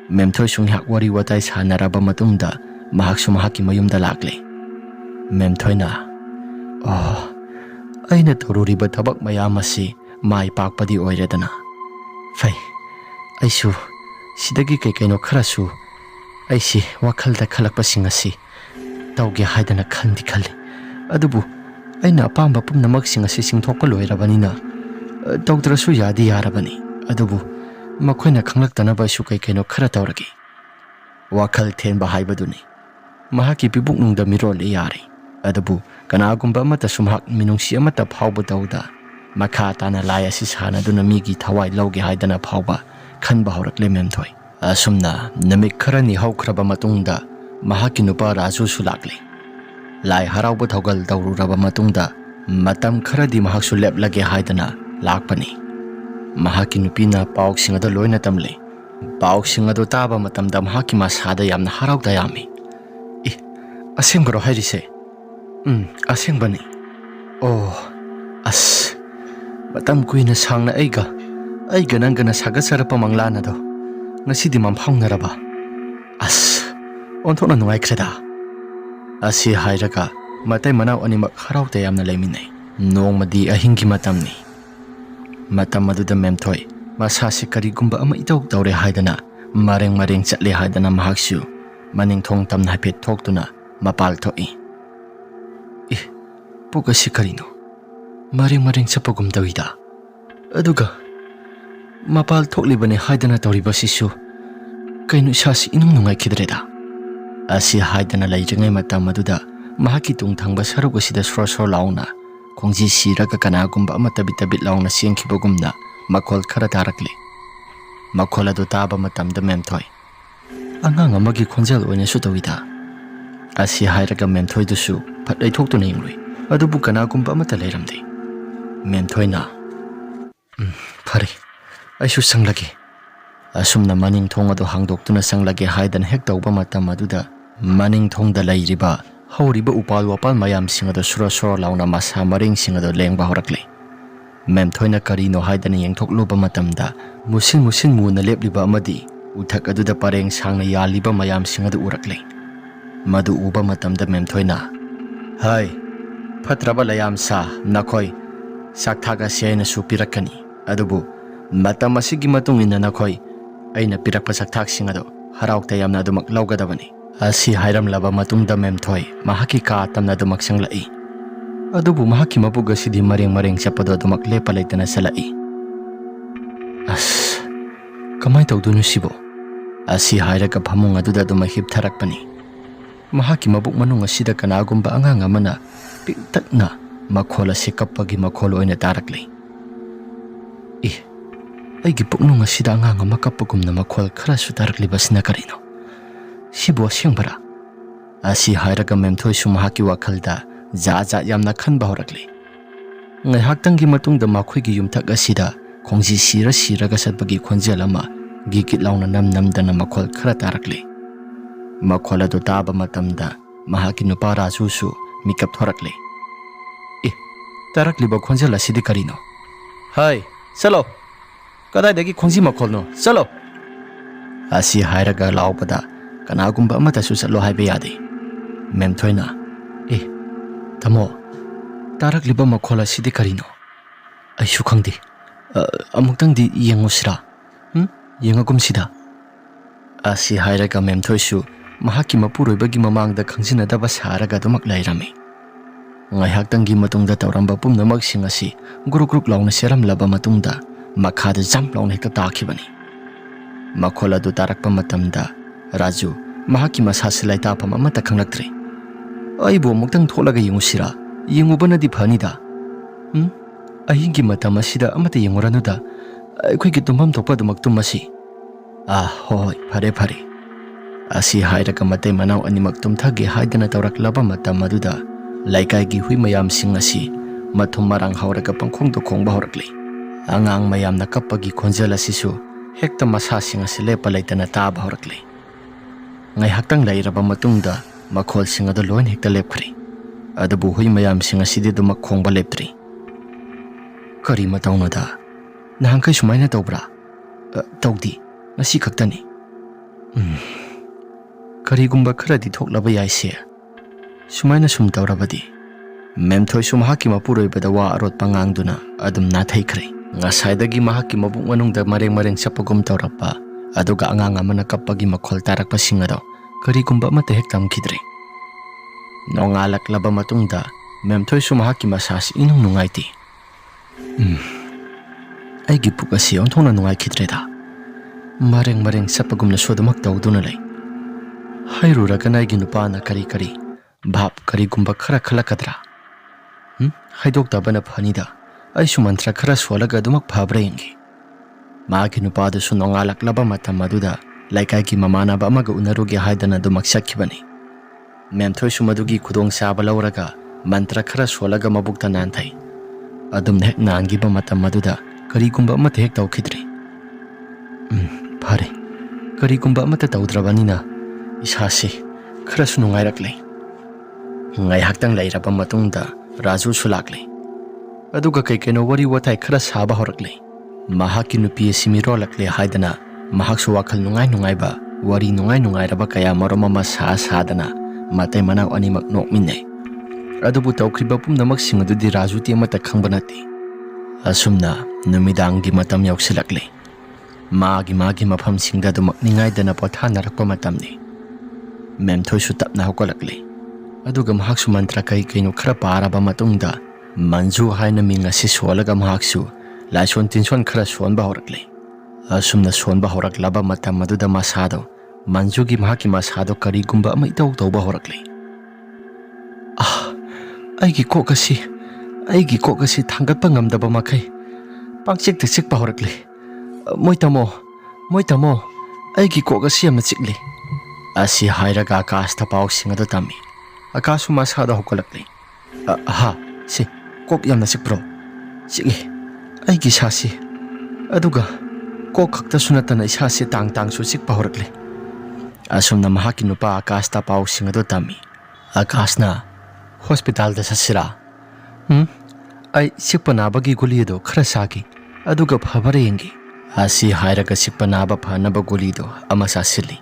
ꯃꯦꯝꯊꯣꯏꯁꯨ ꯉꯥꯏꯍꯥꯛ ꯋꯥꯔꯤ ꯋꯥꯇꯥꯏ ꯁꯥꯟꯅꯔꯕ ꯃꯇꯨꯡꯗ ꯃꯍꯥꯛꯁꯨ ꯃꯍꯥꯛꯀꯤ ꯃꯌꯨꯝꯗ ꯂꯥꯛꯂꯦ꯫ ꯃꯦꯝꯊꯣꯏꯅ, ꯑꯩꯅ ꯇꯧꯔꯨꯔꯤꯕ ꯊꯕꯛ ꯃꯌꯥꯝ ꯑꯁꯤ ꯃꯥꯏ ꯄꯥꯛꯄꯗꯤ ꯑꯣꯏꯔꯦꯗꯅ꯫ ꯐꯩ, ꯑꯩꯁꯨ ꯁꯤꯗꯒꯤ ꯀꯩꯅꯣ ꯈꯔꯁꯨ ꯑꯩꯁꯤ ꯋꯥꯈꯜꯗ ꯈꯜꯂꯛꯄꯁꯤꯡ ꯑꯁꯤ ꯇꯧꯒꯦ ꯍꯥꯏꯗꯅ ꯈꯜꯂꯤ꯫ ꯑꯗꯨꯕꯨ ꯑꯩꯅ ꯑꯄꯥꯝꯕ ꯄꯨꯝꯅꯃꯛꯁꯤꯡ ꯑꯁꯤ ꯆꯤꯡꯊꯣꯛꯄ ꯂꯣꯏꯔꯕꯅꯤꯅ ꯇꯧꯗ꯭ꯔꯁꯨ ꯌꯥꯗꯤ ꯌꯥꯔꯕꯅꯤ꯫ ꯑꯗꯨꯕꯨ ꯃꯈꯣꯏꯅ ꯈꯪꯂꯛꯇꯅꯕ ꯑꯩꯁꯨ ꯀꯩꯅꯣ ꯈꯔ ꯇꯧꯔꯒꯦ꯫ ꯋꯥꯈꯜ ꯊꯦꯟꯕ ꯍꯥꯏꯕꯗꯨꯅꯤ꯫ ꯃꯍꯥꯛꯀꯤ ꯄꯤꯕꯨꯛꯅꯨꯡꯗ ꯃꯤꯔꯣꯜꯂꯦ ꯌꯥꯔꯦ, ꯑꯗꯨꯕꯨ ꯀꯅꯥꯒꯨꯝꯕ ꯑꯃꯠꯇꯁꯨ ꯃꯍꯥꯛ ꯃꯤꯅꯨꯡꯁꯤ ꯑꯃꯠꯇ ꯐꯥꯎꯕꯗꯧꯗ ꯃꯈꯥ ꯇꯥꯅ ꯂꯥꯏ ꯑꯁꯤ ꯁꯥꯟꯅꯗꯨꯅ ꯃꯤꯒꯤ ꯊꯋꯥꯏ ꯂꯧꯒꯦ ꯍꯥꯏꯗꯅ ꯐꯥꯎꯕ ꯈꯟꯕ ꯍꯧꯔꯛꯂꯦ ꯃꯦꯝꯊꯣꯏ꯫ ꯑꯁꯨꯝꯅ ꯅꯨꯃꯤꯠ ꯈꯔꯅꯤ ꯍꯧꯈ꯭ꯔꯕ ꯃꯇꯨꯡꯗ ꯃꯍꯥꯛꯀꯤ ꯅꯨꯄꯥ ꯔꯥꯖꯨꯁꯨ ꯂꯥꯛꯂꯦ꯫ ꯂꯥꯏ ꯍꯔꯥꯎꯕ ꯊꯧꯒꯜ ꯇꯧꯔꯨꯔꯕ ꯃꯇꯨꯡꯗ ꯃꯇꯝ ꯈꯔꯗꯤ ꯃꯍꯥꯛꯁꯨ ꯂꯦꯞꯂꯒꯦ ꯍꯥꯏꯗꯅ ꯂꯥꯛꯄꯅꯤ꯫ ꯃꯍꯥꯛꯀꯤ ꯅꯨꯄꯤꯅ ꯄꯥꯎꯁꯤꯡ ꯑꯗꯨ ꯂꯣꯏꯅ ꯇꯝꯂꯦ꯫ ꯄꯥꯎꯁꯤꯡ ꯑꯗꯨ ꯇꯥꯕ ꯃꯇꯝꯗ ꯃꯍꯥꯛꯀꯤ ꯃꯁꯥꯗ ꯌꯥꯝꯅ ꯍꯔꯥꯎ ꯇꯌꯥꯝꯃꯤ꯫ ꯑꯁꯦꯡꯕꯔꯣ ꯍꯥꯏꯔꯤꯁꯦ? ꯑꯁꯦꯡꯕꯅꯤ꯫ ꯑꯁ, ꯃꯇꯝ ꯀꯨꯏꯅ ꯁꯥꯡꯅ ꯑꯩꯒ ꯅꯪꯒꯅ ꯁꯥꯒꯠꯆꯔꯛꯄ ꯃꯪꯂꯥꯟ ꯑꯗꯣ ꯉꯁꯤꯗꯤ ꯃꯪꯐꯥꯎꯅꯔꯕ? ꯑꯁ, ꯑꯣꯟꯊꯣꯛꯅ ꯅꯨꯡꯉꯥꯏꯈ꯭ꯔꯦꯗ꯫ ꯑꯁꯤ ꯍꯥꯏꯔꯒ ꯃꯇꯩ ꯃꯅꯥꯎ ꯑꯅꯤꯃꯛ ꯍꯔꯥꯎ ꯇꯌꯥꯝꯅ ꯂꯩꯃꯤꯟꯅꯩ꯫ ꯅꯣꯡꯃꯗꯤ ꯑꯍꯤꯡꯒꯤ ꯃꯇꯝꯅꯤ꯫ Matam aduda Memthoi masasi karigumba ama itau tawre haidana mareng chatle haidana mahaksu maning thong tamna hapet thoktuna mapal thoi. Pukasi karino mareng chapagum dawida aduga mapal thoklibane haidana tawriba sisu kainu sasi inung nungai khidreda. Asi haidana laijengai matam aduda mahaki tung thangba saruga sida sor launa khongji siraga kanagumba ama tabit launa siengkhibagumna makhol khara tarakle. Makhol adu taba matamda Memthoi angang amagi khonjal oina su tawida. Asi hairaga Memthoi dusu phatlai thoktuna ingrui adubu kanagumba amata leiramde. Memthoi na phari aisu sanglage asumna maning thong adu hangdoktuna sanglage haidan hek tawba matam aduda maning thongda lairiba hauriba upal wapal mayam singado sura launa masa maring singado lengba horakle. Memthoi na karino haidana yengthokloba matamda musin muna lepliba amadi uthak aduda pareng sangna yaliba mayam singado urakle. Madu uba matamda Memthoi na hai phatraba layam sa nakhoi sakthaga siaina su pirakani adubu matam asigi matung inna nakhoi aina pirakpa sakthak singado haraukta yamna adumak laugadabani. Asi hairam laba matungda Memthoi mahaki ka tamna adumak sanglai adubu mahaki mapuga sidi mareng chapado adumak lepa leitana salai. As kamai tawdunu sibo asi hairaga phamung aduda adumak hiptharakpani. Mahaki mabuk manung asida kanagumba angang amana piktakna makhol ase kappagi makhol oina tarakle. Aigi puknung asida angang ama kappagumna makhol khara su tarakliba karino sibo asengbara. Asi hairaga Memthoi su mahaki wakhalda ja yamna khanba horakle. Ngaihaktanggi matungda makhoigi yumthak asida khongji siraga satpagi khonjel ama gikit launa namdana makhol khara tarakle. Makhol adu taba matamda mahaki nupa Raju su mikap thorakle. Tarakliba khonjel asidi karino hai chalo kadaidagi khongji makhol no chalo. Asi hairaga laupada kanagumba amata su chalo haibe yade. Memthoi na tamo tarakliba makhol asidi karino aisu khangdi amuktangdi yengusira yengagumsida. Asi hairaga Memthoi su mahaki mapuroibagi mamangda khangsinadaba saraga dumak lairame. Ngaihaktanggi matungda tawramba pumnamak sing asi gruk launa seramlaba matungda makhada jump launa hekta takhibani. Makhol adu tarakpa matamda Raju mahaki masasilai tapam amata khanglaktre. Aibo muktang tholaga yengusira yengubanadi phanida. Ahingi matam asida amata yenguраnuda aikoigi tumham thokpa dumak tumasi. Hoi phare asi hairaga matay manaw animak tumthagi haidana tawraklaba matam aduda laikai hui mayam sing asi mathum marang hauraga pangkhongdo khongba horakle. Angang mayam na kappagi khonjel asisu hekta masa sing asi lepa leitana taba horakle. Ngaihaktang lairaba matungda makhol sing adu loin hekta lepkhre adubu hui mayam sing asidi dumak khongba leptri. Kari matawnoda nahangkai sumaina tawbra tawdi ngasi khaktani. Karigumba kharadi thoklaba yaise sumaina sum tawrabadi Memthoi su mahaki mapuroibada wa arot pangangduna adum nathaikhre. Ngasaidagi mahaki mabuk manungda mareng sapagum tawrappa aduga angang amana kappagi makhol tarakpa singado karigumba amata hek tamkhidre. Nongalaklaba matungda Memthoi su mahaki masasi inung nungaiti. Aigi pukasi onthona nungaikhidreda mareng sapagumna sodamak tawduna lay. Hairuraga naigi nupana kari bhap karigumba khara khalakadra haidoktabana phanida aisu mantra khara swalaga dumak phabra yengi. Maagi nupada su nongalaklaba matam aduda laikai mamanaba amaga unarugi haidana dumak sakhibani. Memthoi su madugi khudong saba lauraga mantra khara swalaga mabukta nanthai adum hek nangiba matam aduda karigumba amata hek tawkhidre. Phare karigumba amata tawdrabanina isasi khara su nungairakle. Ngaihaktang lairaba matungda Raju su lakle aduga kaikeno wari watai khara saba horakle. Mahaki nupi simiro lakle haidana mahaksu wakhal nungai ba wari nungai raba kaya maromama sadana matai manaw animak nokminai adubu tawkhriba pumnamak sing adudi Raju ti amata khangba nati Asumna numidangi matam yausilakli. Magi mafamsingda dumak ningaydana pothanarappa matamni. Memthoisu tapna haukalakli. Aduga mahaksu mantra kaino khara paraba matungda Manju haina minga si solaga mahaksu laison tinson khara sonba horakli. Asumna sonba horaklaba matam maduda masado Manju gi mahaki masado karigumba ama itaw tawba horakli. Aigi kokasi thangatpa ngamdaba makai pangchik tikpa horakli. Moi tamo aigi kokasi amna chikli. Asi hairaga akasta pau singado tami. Akasu masado hokalakli. Si kok yamna sikpro. Sige aigi sasi. Aduga kok khakta sunatana isasi tang su sikpa horakli. Asumna mahaki nupa akasta pau singado tami. Akasna hospital da sasira. Ai sikpa nabagi gulido khara sagi. Aduga phabare yengi. Asi hairaga sikpa naba phanaba gulido ama sasili.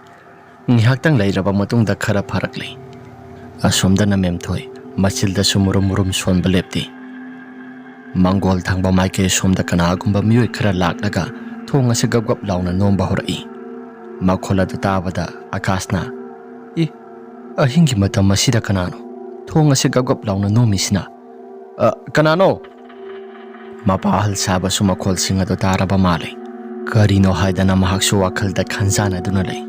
Ngihaktang lairaba matungda khara pharakli. Asumdana memthoi machilda sumurum sonba lepti. Mangol thangba maike somda kanagumba mioi khara laklaga thonga se gap launa nomba horai. Makhola du tabada Akasna ahingi matam masida kanano thonga se gap launa nomisina. Kanano mapahal saba sumakhol singa do taraba male. Karino haidana mahaksu wakhalda khanjana duna lei.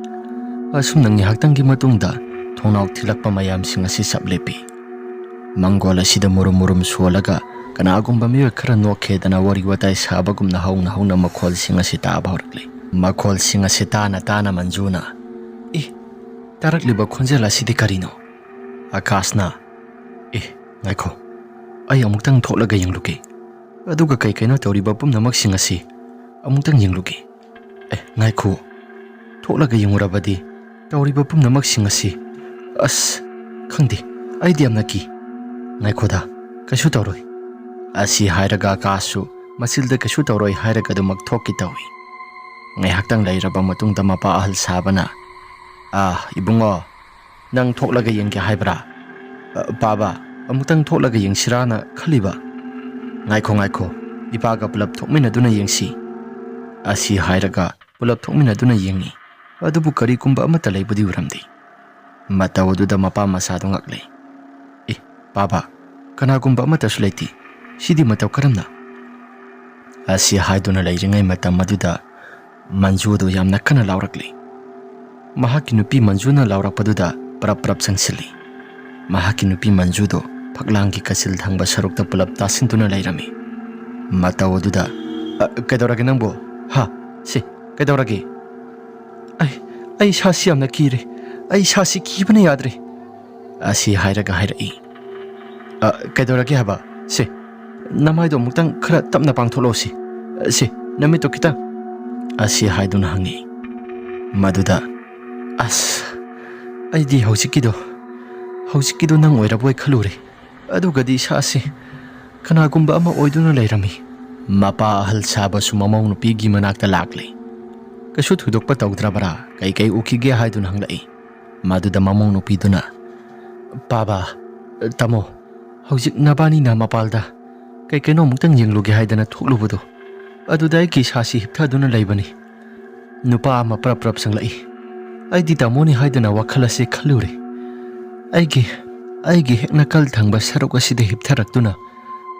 Asum nang nihaktangi matungda thonau thilakpa mayam singa si sablepi. Mangola sida murum solaga kanagumba mioi khara nokhedana wari watai sabagumna hauna makhol singa si taba horakli. Makhol singa si tana Manjuna. Tarakliba khonjela sidi karino. Akasna ngaikho ai amuktang tholaga yengluke. Aduga kaino tawriba pumnamak singa si amutang yengluke. Ngaikho tholaga yengurabadi tawriba pumnamak singa si khangdi aidi amna ki ngaikhoda kasu tawroi. Asi hairaga Akasu masilda kasu tawroi hairaga dumak thokki tawi. Ngaihaktan lairaba matungda mapa ahal sabana ibungo nang thoklaga yengke haibra. Baba amutang thoklaga yengsirana khaliba. Ngaikho ipaga pulap thokmina duna yengsi. Asi hairaga pulap thokmina duna yengi. Adubu kari kumba amata laibudi uramdi. Matawaduda mapa masado ngakle. Baba kanagumba amata sulaiti. Sidi mataw karamna. Asi haiduna lairingai matam maduda Manjudo yamna kana laurakli. Mahaki nupi Manjuna laurakpaduda prap sangsili. Mahaki nupi Manjudo paklangi kasil thangba sarukta pulap tasintuna lairami. Matawaduda kaidorage nangbo? Si kaidorage? Ai sasi yamna kire. Ai sasi kibana yadre. Asi hairaga hairai. Kaidorage haba? Si namaido muktang khara tapna pangtholosi. Si namito kita Asi haiduna hangi. Maduda aidi hausikido nang oiraboi khalure. Adugadi sasi kanagumba ama oiduna lairami. Mapa ahal saba sumamong nupigi manakta lakli. Kasu thudokpa tawdrabara kai ukige haiduna hanglai. Maduda mamong nupiduna Baba tamo hausik nabani na mapalda kai no muktang yengluge haidana thoklubudo. Aduda ai ki sasi hipthaduna laibani. Nupa ama prap sanglai. Aidi tamoni haidana wakhala se khalure. Aigi hekna kal thangba sarok asida hiptharaktuna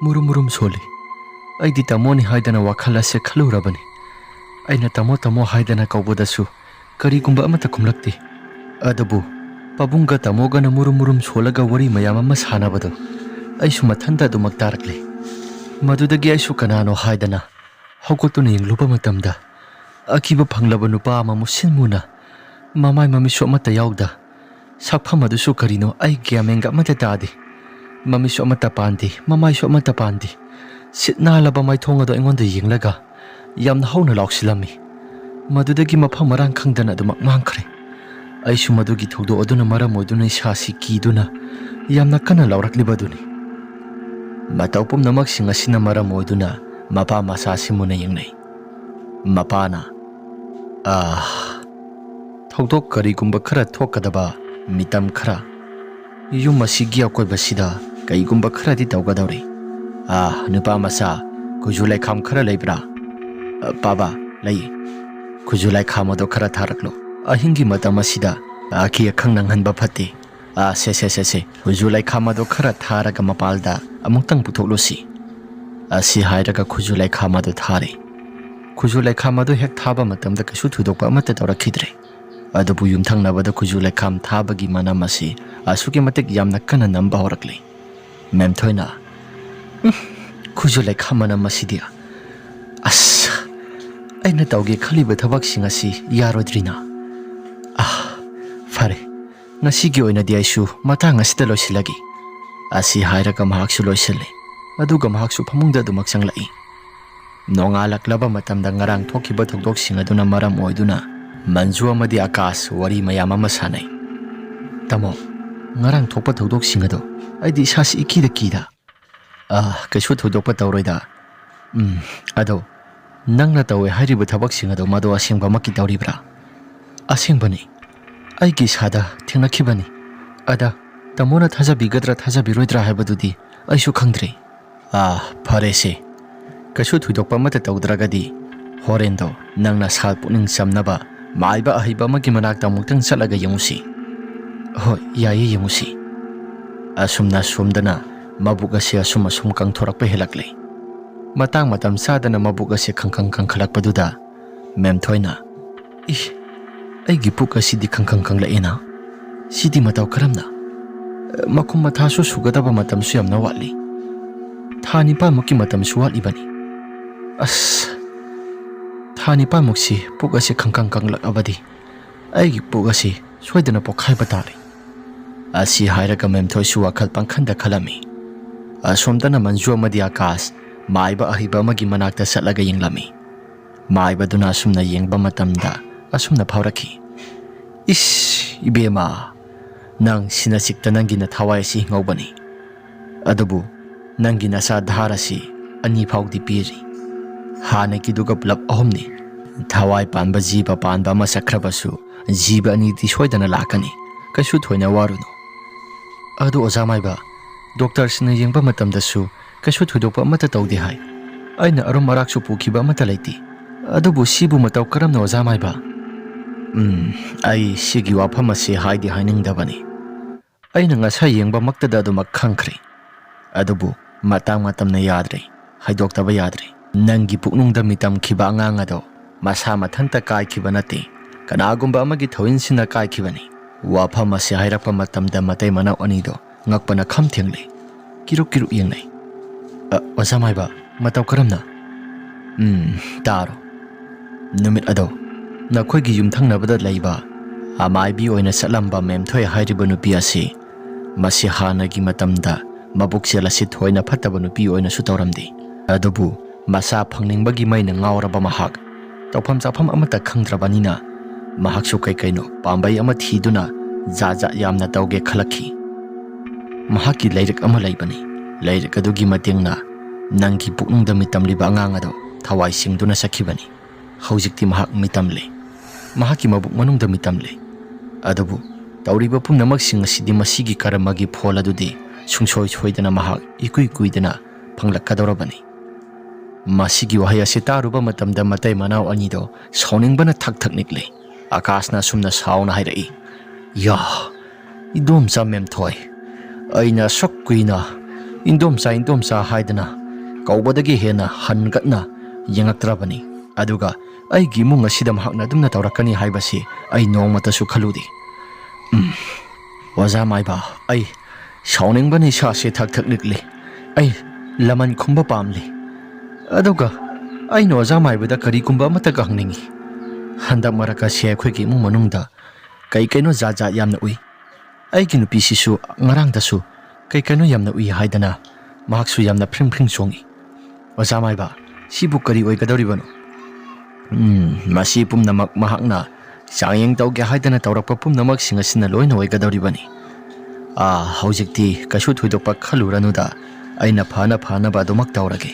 murum soli. Aidi tamoni haidana wakhala se khalurabani. Aina tamo haidana kaubodasu karigumba amata kumlakti. Adabu pabunga tamoga na murum solaga wari mayam ama sanabado. Aisu mathanda dumak tarakli. Madudagi aisu kanano haidana Hokotuna yengluba matamda akiba phanglaba nupa ama musinmuna mamai mamisu amata yauda. Sakpham adusu karino ai gyamenga amata tadi. Mamisu amata pandi mamaisu amata pandi. Sitna laba maithong ado engonda yenglaga yamna hauna lauksilami. Madudagi mafam marang khangdana dumak mangkhre. Aisu madugi thogdo aduna maram oiduna isasi kiduna yamna kana laurakliba duni. Mataupum namak singasina maram oiduna Mapa masasi muna yengnai. Mapana thokdok karigumba khara thokadaba mitam khara yum masigi akoi basida kaigumba khara di tawgadawri. Nupa masa ꯈꯨꯖꯨ ꯂꯩꯈꯥꯝ ꯈꯔ ꯂꯩꯕ꯭ꯔꯥ? ꯄꯥꯕꯥ ꯂꯩ꯫ ꯈꯨꯖꯨ ꯂꯩꯈꯥꯝ ꯑꯗꯣ ꯈꯔ ꯊꯥꯔꯛꯂꯣ꯫ ꯑꯍꯤꯡꯒꯤ ꯃꯇꯝ ꯑꯁꯤꯗ ꯑꯀꯤ ꯑꯈꯪ ꯅꯪꯍꯟꯕ ꯐꯠꯇꯦ꯫ ꯁꯦ ꯈꯨꯖꯨ ꯂꯩꯈꯥꯝ ꯑꯗꯣ ꯈꯔ ꯊꯥꯔꯒ ꯃꯄꯥꯜꯗ ꯑꯃꯨꯛꯇꯪ ꯄꯨꯊꯣꯛꯂꯨꯁꯤ꯫ ꯑꯁꯤ ꯍꯥꯏꯔꯒ ꯈꯨꯖꯨ ꯂꯩꯈꯥꯝ ꯑꯗꯨ ꯊꯥꯔꯦ꯫ ꯈꯨꯖꯨ ꯂꯩꯈꯥꯝ ꯑꯗꯨ ꯍꯦꯛ ꯊꯥꯕ ꯃꯇꯝꯗ ꯀꯩꯁꯨ ꯊꯣꯏꯗꯣꯛꯄ ꯑꯃꯠꯇ ꯇꯧꯔꯛꯈꯤꯗ꯭ꯔꯦ꯫ ꯑꯗꯨꯕꯨ ꯌꯨꯝꯊꯪꯅꯕꯗ ꯈꯨꯖꯨ ꯂꯩꯈꯥꯝ ꯊꯥꯕꯒꯤ ꯃꯅꯝ ꯑꯁꯤ ꯑꯁꯨꯛꯀꯤ ꯃꯇꯤꯛ ꯌꯥꯝꯅ ꯀꯟꯅ ꯅꯝꯕ ꯍꯧꯔꯛꯂꯦ꯫ ꯃꯦꯝꯊꯣꯏꯅ ꯈꯨꯖꯨ ꯂꯩꯈꯥꯝ ꯃꯅꯝ ꯑꯁꯤꯗꯤ ꯑꯁ ꯑꯩꯅ ꯇꯧꯒꯦ ꯈꯜꯂꯤꯕ ꯊꯕꯛꯁꯤꯡ ꯑꯁꯤ ꯌꯥꯔꯣꯏꯗ꯭ꯔꯤꯅ? ꯐꯔꯦ ꯉꯁꯤꯒꯤ ꯑꯣꯏꯅꯗꯤ ꯑꯩꯁꯨ ꯃꯇꯥꯡ ꯑꯁꯤꯗ ꯂꯣꯏꯁꯤꯜꯂꯒꯦ꯫ ꯑꯁꯤ ꯍꯥꯏꯔꯒ ꯃꯍꯥꯛꯁꯨ ꯂꯣꯏꯁꯤꯜꯂꯦ꯫ ꯑꯗꯨꯒ ꯃꯍꯥꯛꯁꯨ ꯐꯃꯨꯡꯗ ꯑꯗꯨꯃꯛ ꯆꯪꯂꯛꯏ꯫ ꯅꯣꯡꯉꯥꯜꯂꯛꯂꯕ ꯃꯇꯝꯗ ꯉꯔꯥꯡ ꯊꯣꯛꯈꯤꯕ ꯊꯧꯗꯣꯛꯁꯤꯡ ꯑꯗꯨꯅ ꯃꯔꯝ ꯑꯣꯏꯗꯨꯅ ꯃꯟꯖꯨ ꯑꯃꯗꯤ ꯑꯀꯥꯁ ꯋꯥꯔꯤ ꯃꯌꯥꯝ ꯑꯃ ꯁꯥꯟꯅꯩ꯫ ꯇꯥꯃꯣ ꯉꯔꯥꯡ ꯊꯣꯛꯄ ꯊꯧꯗꯣꯛꯁꯤꯡ ꯑꯗꯣ ꯑꯩꯗꯤ ꯏꯁꯥꯁꯤ ꯏꯀꯤꯗ ꯀꯤꯗ꯫ ꯀꯩꯁꯨ ꯊꯣꯏꯗꯣꯛꯄ ꯇꯧꯔꯣꯏꯗ꯫ ꯑꯗꯣ ꯅꯪꯅ ꯇꯧꯋꯦ ꯍꯥꯏꯔꯤꯕ ꯊꯕꯛꯁꯤꯡ ꯑꯗꯣ ꯃꯗꯣ ꯑꯁꯦꯡꯕꯃꯛꯀꯤ ꯇꯧꯔꯤꯕ꯭ꯔꯥ? ꯑꯁꯦꯡꯕꯅꯤ ꯑꯩꯒꯤ ꯏꯁꯥꯗ ꯊꯦꯡꯅꯈꯤꯕꯅꯤ꯫ ꯑꯗ ꯇꯥꯃꯣꯅ ꯊꯥꯖꯕꯤꯒꯗ꯭ꯔꯥ ꯊꯥꯖꯕꯤꯔꯣꯏꯗ꯭ꯔꯥ ꯍꯥꯏꯕꯗꯨꯗꯤ ꯑꯩꯁꯨ ꯈꯪꯗ꯭ꯔꯤ꯫ ꯐꯔꯦꯁꯦ ꯀꯩꯁꯨ ꯊꯣꯏꯗꯣꯛꯄ ꯑꯃꯠꯇ ꯇꯧꯗ꯭ꯔꯒꯗꯤ ꯍꯣꯔꯦꯟꯗꯣ ꯅꯪꯅ ꯁꯥ ꯄꯨꯛꯅꯤꯡ ꯆꯝꯅꯕ ꯃꯥꯏꯕ ꯑꯍꯩꯕ ꯑꯃꯒꯤ ꯃꯅꯥꯛꯇ ꯑꯃꯨꯛꯇꯪ ꯆꯠꯂꯒ ꯌꯦꯡꯉꯨꯁꯤ꯫ ꯍꯣꯏ ꯌꯥꯏꯌꯦ ꯌꯦꯡꯉꯨꯁꯤ꯫ ꯑꯁꯨꯝꯅ ꯁꯣꯝꯗꯅ ꯃꯕꯨꯛ ꯑꯁꯤ ꯑꯁꯨꯝ ꯀꯪꯊꯣꯔꯛꯄ ꯍꯦꯜꯂꯛꯂꯦ꯫ ꯃꯇꯝ ꯆꯥꯗꯅ ꯃꯕꯨꯛ ꯑꯁꯤ ꯀꯪꯈꯠꯂꯛꯄꯗꯨꯗ ꯃꯦꯝꯊꯣꯏꯅ ꯑꯩꯒꯤ ꯄꯨꯛ ꯑꯁꯤꯗꯤ ꯀꯪꯂꯛꯑꯦꯅ꯫ ꯁꯤꯗꯤ ꯃꯇꯧ ꯀꯔꯝꯅ? ꯃꯈꯨꯝ ꯃꯊꯥꯁꯨ ꯁꯨꯒꯗꯕ ꯃꯇꯝꯁꯨ ꯌꯥꯝꯅ ꯋꯥꯠꯂꯤ꯫ ꯊꯥ 9ꯃꯨꯛꯀꯤ ꯃꯇꯝꯁꯨ ꯋꯥꯠꯂꯤꯕꯅꯤ꯫ ꯊꯥ 9ꯃꯨꯛꯁꯤ ꯄꯨꯛ ꯑꯁꯤ ꯀꯪꯂꯛꯑꯕꯗꯤ ꯑꯩꯒꯤ ꯄꯨꯛ ꯑꯁꯤ ꯁꯣꯏꯗꯅ ꯄꯣꯛꯈꯥꯏꯕ ꯇꯥꯔꯦ꯫ ꯑꯁꯤ ꯍꯥꯏꯔꯒ ꯃꯦꯝꯊꯣꯏꯁꯨ ꯋꯥꯈꯜ ꯄꯪꯈꯟꯗ ꯈꯜꯂꯝꯃꯤ꯫ ꯑꯁꯣꯝꯗꯅ ꯃꯟꯖꯨ ꯑꯃꯗꯤ ꯑꯀꯥꯁ ꯃꯥꯏꯕ ꯑꯍꯩꯕ ꯑꯃꯒꯤ ꯃꯅꯥꯛꯇ ꯆꯠꯂꯒ ꯌꯦꯡꯂꯝꯃꯤ꯫ ꯃꯥꯏꯕꯗꯨꯅ ꯑꯁꯨꯝꯅ ꯌꯦꯡꯕ ꯃꯇꯝꯗ ꯑꯁꯨꯝꯅ ꯐꯥꯎꯔꯛꯈꯤ꯫ ꯏꯕꯦꯝꯃ ꯅꯪ ꯁꯤꯅꯆꯤꯛꯇ ꯅꯪꯒꯤ ꯅꯊꯋꯥꯏ ꯑꯁꯤ ꯍꯤꯡꯍꯧꯕꯅꯤ꯫ ꯑꯗꯨꯕꯨ ꯅꯪꯒꯤ ꯅꯆꯥ ꯙꯥꯔ ꯑꯁꯤ 2 ꯐꯥꯎꯗꯤ ꯄꯤꯔꯤ꯫ ꯍꯥꯟꯅꯒꯤꯗꯨꯒ ꯄꯨꯂꯞ 3ꯅꯤ꯫ ꯊꯋꯥꯏ ꯄꯥꯟꯕ ꯖꯤꯕ ꯄꯥꯟꯕ ꯑꯃ ꯆꯠꯈ꯭ꯔꯕꯁꯨ ꯖꯤꯕ 2ꯗꯤ ꯁꯣꯏꯗꯅ ꯂꯥꯛꯀꯅꯤ꯫ ꯀꯩꯁꯨ ꯊꯣꯏꯅ ꯋꯥꯔꯨꯅꯨ꯫ ꯑꯗꯨ ꯑꯣꯖꯥ ꯃꯥꯏꯕ ꯗꯣꯛꯇꯔꯁꯤꯡꯅ ꯌꯦꯡꯕ ꯃꯇꯝꯗꯁꯨ ꯀꯩꯁꯨ ꯊꯣꯏꯗꯣꯛꯄ ꯑꯃꯠꯇ ꯇꯧꯗꯦ ꯍꯥꯏ꯫ ꯑꯩꯅ ꯑꯔꯨꯝ ꯑꯔꯥꯛꯁꯨ ꯄꯨꯈꯤꯕ ꯑꯃꯠꯇ ꯂꯩꯇꯦ꯫ ꯑꯗꯨꯕꯨ ꯁꯤꯕꯨ ꯃꯇꯧ ꯀꯔꯝꯅ ꯑꯣꯖꯥ ꯃꯥꯏꯕ? ꯑꯩ ꯁꯤꯒꯤ ꯋꯥꯐꯝ ꯑꯁꯤ ꯍꯥꯏꯅꯤꯡꯗꯕꯅꯤ꯫ ꯑꯩꯅ ꯉꯁꯥꯏ ꯌꯦꯡꯕꯃꯛꯇꯗ ꯑꯗꯨꯃꯛ ꯈꯪꯈ꯭ꯔꯦ꯫ ꯑꯗꯨꯕꯨ ꯃꯇꯝꯅ ꯌꯥꯗ꯭ꯔꯦ ꯍꯥꯏꯗꯣꯛꯇꯕ ꯌꯥꯗ꯭ꯔꯦ꯫ ꯅꯪꯒꯤ ꯄꯨꯛꯅꯨꯡꯗ ꯃꯤꯇꯝꯈꯤꯕ ꯑꯉꯥꯡ ꯑꯗꯣ ꯃꯁꯥ ꯃꯊꯟꯇ ꯀꯥꯏꯈꯤꯕ ꯅꯠꯇꯦ꯫ ꯀꯅꯥꯒꯨꯝꯕ ꯑꯃꯒꯤ ꯊꯧꯏꯟꯁꯤꯅ ꯀꯥꯏꯈꯤꯕꯅꯤ꯫ ꯋꯥꯐꯝ ꯑꯁꯤ ꯍꯥꯏꯔꯛꯄ ꯃꯇꯝꯗ ꯃꯇꯩ ꯃꯅꯥꯎ ꯑꯅꯤꯗꯣ ꯉꯛꯄꯅ ꯈꯝ ꯊꯦꯡꯂꯦ꯫ ꯀꯤꯔꯨꯞ ꯌꯦꯡꯅꯩ꯫ ꯑꯣꯖꯥ ꯃꯥꯏꯕ ꯃꯇꯧ ꯀꯔꯝꯅ? ꯇꯥꯔꯣ꯫ ꯅꯨꯃꯤꯠ ꯑꯗꯣ ꯅꯈꯣꯏꯒꯤ ꯌꯨꯝꯊꯪꯅꯕꯗ ꯂꯩꯕ ꯑꯃꯥꯏꯕꯤ ꯑꯣꯏꯅ ꯆꯠꯂꯝꯕ ꯃꯦꯝꯊꯣꯏ ꯍꯥꯏꯔꯤꯕ ꯅꯨꯄꯤ ꯑꯁꯤ ꯃꯁꯤ ꯍꯥꯟꯅꯒꯤ ꯃꯇꯝꯗ ꯃꯕꯨꯛꯆꯦꯜ ꯑꯁꯤ ꯊꯣꯏꯅ ꯐꯠꯇꯕ ꯅꯨꯄꯤ ꯑꯣꯏꯅꯁꯨ ꯇꯧꯔꯝꯗꯦ꯫ ꯑꯗꯨꯕꯨ ꯃꯁꯥ ꯐꯪꯅꯤꯡꯕꯒꯤ ꯃꯩꯅ ꯉꯥꯎꯔꯕ ꯃꯍꯥꯛ ꯇꯧꯐꯝ ꯆꯥꯐꯝ ꯑꯃꯠꯇ ꯈꯪꯗ꯭ꯔꯕꯅꯤꯅ ꯃꯍꯥꯛꯁꯨ ꯀꯩꯅꯣ ꯄꯥꯝꯕꯩ ꯑꯃ ꯊꯤꯗꯨꯅ ꯖꯥꯠ ꯌꯥꯝꯅ ꯇꯧꯒꯦ ꯈꯜꯂꯛꯈꯤ꯫ ꯃꯍꯥꯛꯀꯤ ꯂꯥꯏꯔꯤꯛ ꯑꯃ ꯂꯩꯕꯅꯤ꯫ ꯂꯥꯏꯔꯤꯛ ꯑꯗꯨꯒꯤ ꯃꯇꯦꯡꯅ ꯅꯪꯒꯤ ꯄꯨꯛꯅꯨꯡꯗ ꯃꯤꯇꯝꯂꯤꯕ ꯑꯉꯥꯡ ꯑꯗꯣ ꯊꯋꯥꯏ ꯁꯤꯡꯗꯨꯅ ꯆꯠꯈꯤꯕꯅꯤ꯫ ꯍꯧꯖꯤꯛꯇꯤ ꯃꯍꯥꯛ ꯃꯤꯇꯝꯂꯦ꯫ ꯃꯍꯥꯛꯀꯤ ꯃꯕꯨꯛ ꯃꯅꯨꯡꯗ ꯃꯤꯇꯝꯂꯦ꯫ ꯑꯗꯨꯕꯨ ꯇꯧꯔꯤꯕ ꯄꯨꯝꯅꯃꯛꯁꯤꯡ ꯑꯁꯤꯗꯤ ꯃꯁꯤꯒꯤ ꯀꯔꯃꯒꯤ ꯐꯣꯜ ꯑꯗꯨꯗꯤ ꯁꯨꯡꯁꯣꯏ ꯁꯣꯏꯗꯅ ꯃꯍꯥꯛ ꯏꯀꯨꯏ ꯀꯨꯏꯗꯅ ꯐꯪꯂꯛꯀꯗꯧꯔꯕꯅꯤ꯫ ꯃꯁꯤꯒꯤ ꯋꯥꯍꯩ ꯑꯁꯤ ꯇꯥꯔꯨꯕ ꯃꯇꯝꯗ ꯃꯇꯩ ꯃꯅꯥꯎ ꯑꯅꯤꯗꯣ ꯁꯥꯎꯅꯤꯡꯕꯅ ꯊꯛ ꯅꯤꯛꯂꯦ꯫ ꯑꯀꯥꯁꯅ ꯑꯁꯨꯝꯅ ꯁꯥꯎꯅ ꯍꯥꯏꯔꯛꯏ꯫ ꯏꯟꯗꯣꯝꯆꯥ ꯃꯦꯝꯊꯣꯏ, ꯑꯩꯅ ꯑꯁꯨꯛ ꯀꯨꯏꯅ ꯏꯟꯗꯣꯝꯆꯥ ꯍꯥꯏꯗꯅ ꯀꯧꯕꯗꯒꯤ ꯍꯦꯟꯅ ꯍꯟꯒꯠꯅ ꯌꯦꯡꯉꯛꯇ꯭ꯔꯕꯅꯤ꯫ ꯑꯗꯨꯒ ꯑꯩꯒꯤ ꯏꯃꯨꯡ ꯑꯁꯤꯗ ꯃꯍꯥꯛꯅ ꯑꯗꯨꯝꯅ ꯇꯧꯔꯛꯀꯅꯤ ꯍꯥꯏꯕꯁꯤ ꯑꯩ ꯅꯣꯡꯃꯇꯁꯨ ꯈꯜꯂꯨꯗꯦ꯫ ꯑꯣꯖꯥ ꯃꯥꯏꯕ ꯑꯩ ꯁꯥꯎꯅꯤꯡꯕꯅ ꯏꯁꯥꯁꯦ ꯊꯛ ꯅꯤꯛꯂꯦ꯫ ꯑꯩ ꯂꯃꯟ ꯈꯨꯝꯕ ꯄꯥꯝꯂꯤ꯫ ꯑꯗꯨꯒ ꯑꯩꯅ ꯑꯣꯖꯥ ꯃꯥꯏꯕꯗ ꯀꯔꯤꯒꯨꯝꯕ ꯑꯃꯠꯇꯒ ꯍꯪꯅꯤꯡꯏ꯫ ꯍꯟꯗꯛ ꯃꯔꯛ ꯑꯁꯤ ꯑꯩꯈꯣꯏꯒꯤ ꯏꯃꯨꯡ ꯃꯅꯨꯡꯗ ꯀꯩꯅꯣ ꯖꯥꯠ ꯌꯥꯝꯅ ꯎꯏ꯫ ꯑꯩꯒꯤ ꯅꯨꯄꯤꯁꯤꯁꯨ ꯉꯔꯥꯡꯗꯁꯨ ꯀꯩꯅꯣ ꯌꯥꯝꯅ ꯎꯏ ꯍꯥꯏꯗꯅ ꯃꯍꯥꯛꯁꯨ ꯌꯥꯝꯅ ꯐ꯭ꯔꯤꯡ ꯆꯣꯡꯏ꯫ ꯑꯣꯖꯥ ꯃꯥꯏꯕ ꯁꯤꯕꯨ ꯀꯔꯤ ꯑꯣꯏꯒꯗꯧꯔꯤꯕꯅꯣ? ꯃꯁꯤ ꯄꯨꯝꯅꯃꯛ ꯃꯍꯥꯛꯅ ꯆꯥꯡꯌꯦꯡ ꯇꯧꯒꯦ ꯍꯥꯏꯗꯅ ꯇꯧꯔꯛꯄ ꯄꯨꯝꯅꯃꯛꯁꯤꯡ ꯑꯁꯤꯅ ꯂꯣꯏꯅ ꯑꯣꯏꯒꯗꯧꯔꯤꯕꯅꯤ꯫ ꯍꯧꯖꯤꯛꯇꯤ ꯀꯩꯁꯨ ꯊꯣꯏꯗꯣꯛꯄ ꯈꯜꯂꯨꯔꯅꯨꯗ ꯑꯩꯅ ꯐꯅꯕ ꯑꯗꯨꯃꯛ ꯇꯧꯔꯒꯦ꯫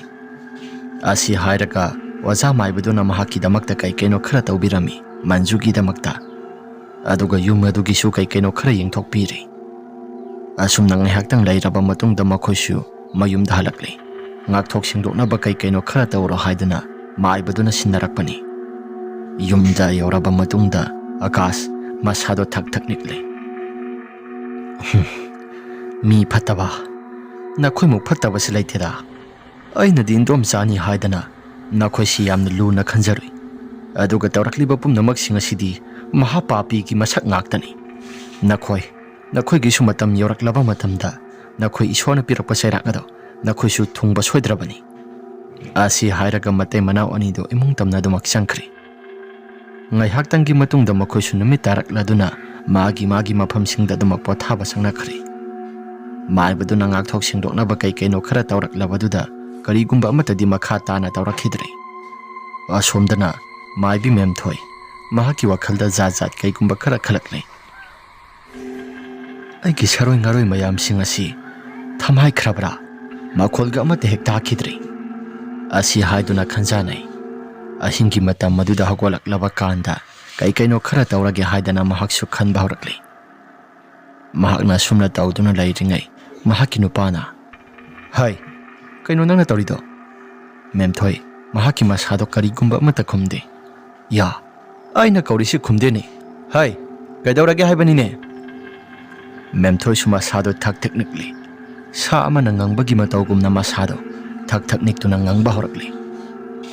ꯑꯁꯤ ꯍꯥꯏꯔꯒ ꯑꯣꯖꯥ ꯃꯥꯏꯕꯗꯨꯅ ꯃꯍꯥꯛꯀꯤꯗꯃꯛꯇ ꯀꯩꯅꯣ ꯈꯔ ꯇꯧꯕꯤꯔꯝꯃꯤ ꯃꯟꯖꯨꯒꯤꯗꯃꯛꯇ꯫ ꯑꯗꯨꯒ ꯌꯨꯝ ꯑꯗꯨꯒꯤꯁꯨ ꯀꯩꯅꯣ ꯈꯔ ꯌꯦꯡꯊꯣꯛꯄꯤꯔꯤ꯫ ꯑꯁꯨꯝꯅ ꯉꯥꯏꯍꯥꯛꯇꯪ ꯂꯩꯔꯕ ꯃꯇꯨꯡꯗ ꯃꯈꯣꯏꯁꯨ ꯃꯌꯨꯝꯗ ꯍꯜꯂꯛꯂꯦ꯫ ngakthok singdoknaba kay-kaino khara tawro haidana maibaduna sinnarakpani. Yumda yauraba matungda Akash masado thak-thak nikle. Mi phataba nakhoi muk phataba se laitera. Aina din dom sani haidana nakhoi si yamna luna khanjarui. Aduga tawrakliba pumnamak singa sidi mahapapi ki masak ngaktani. Nakhoi gi su matam yauraklaba matamda nakhoi isona pirakpa sairakado nakhoi su thungba soidrabani. Asi hairaga matay manaw anido imung tamna dumak sangkri. Ngay haktanggi matungda makhoi su numit tarakladuna magi mafamsingda dumak pothaba sangnakri. Maibaduna ngakthok singdoknaba kay-kaino khara tawraklabaduda karigumba amatadi makha tana tawrakhidre. Asomdana maibi memthoi mahaki wakhalda zat kaygumba khara khalakle. Aigi saroi ngaroi mayamsing asi thamhai khrabra makholga amate hek takhidre. Asi haiduna khanjanai. Ahingi matam maduda hagolaklaba kanda kay-kaino khara tawrage haidana mahaksu khanba horakle. Mahakna sumna tawduna lairingai mahaki nupana. Hai, kaino nangna tawrido? Memthoi, mahaki masado karigumba amata khumde. Ya, aina kaurisi khumde ni. Hai, kaidawrage haibani ne? Memthoi su masado thak-thak nikli. Sa ama nangangbagi matawgumna masado thak-thak niktuna ngangba horakli.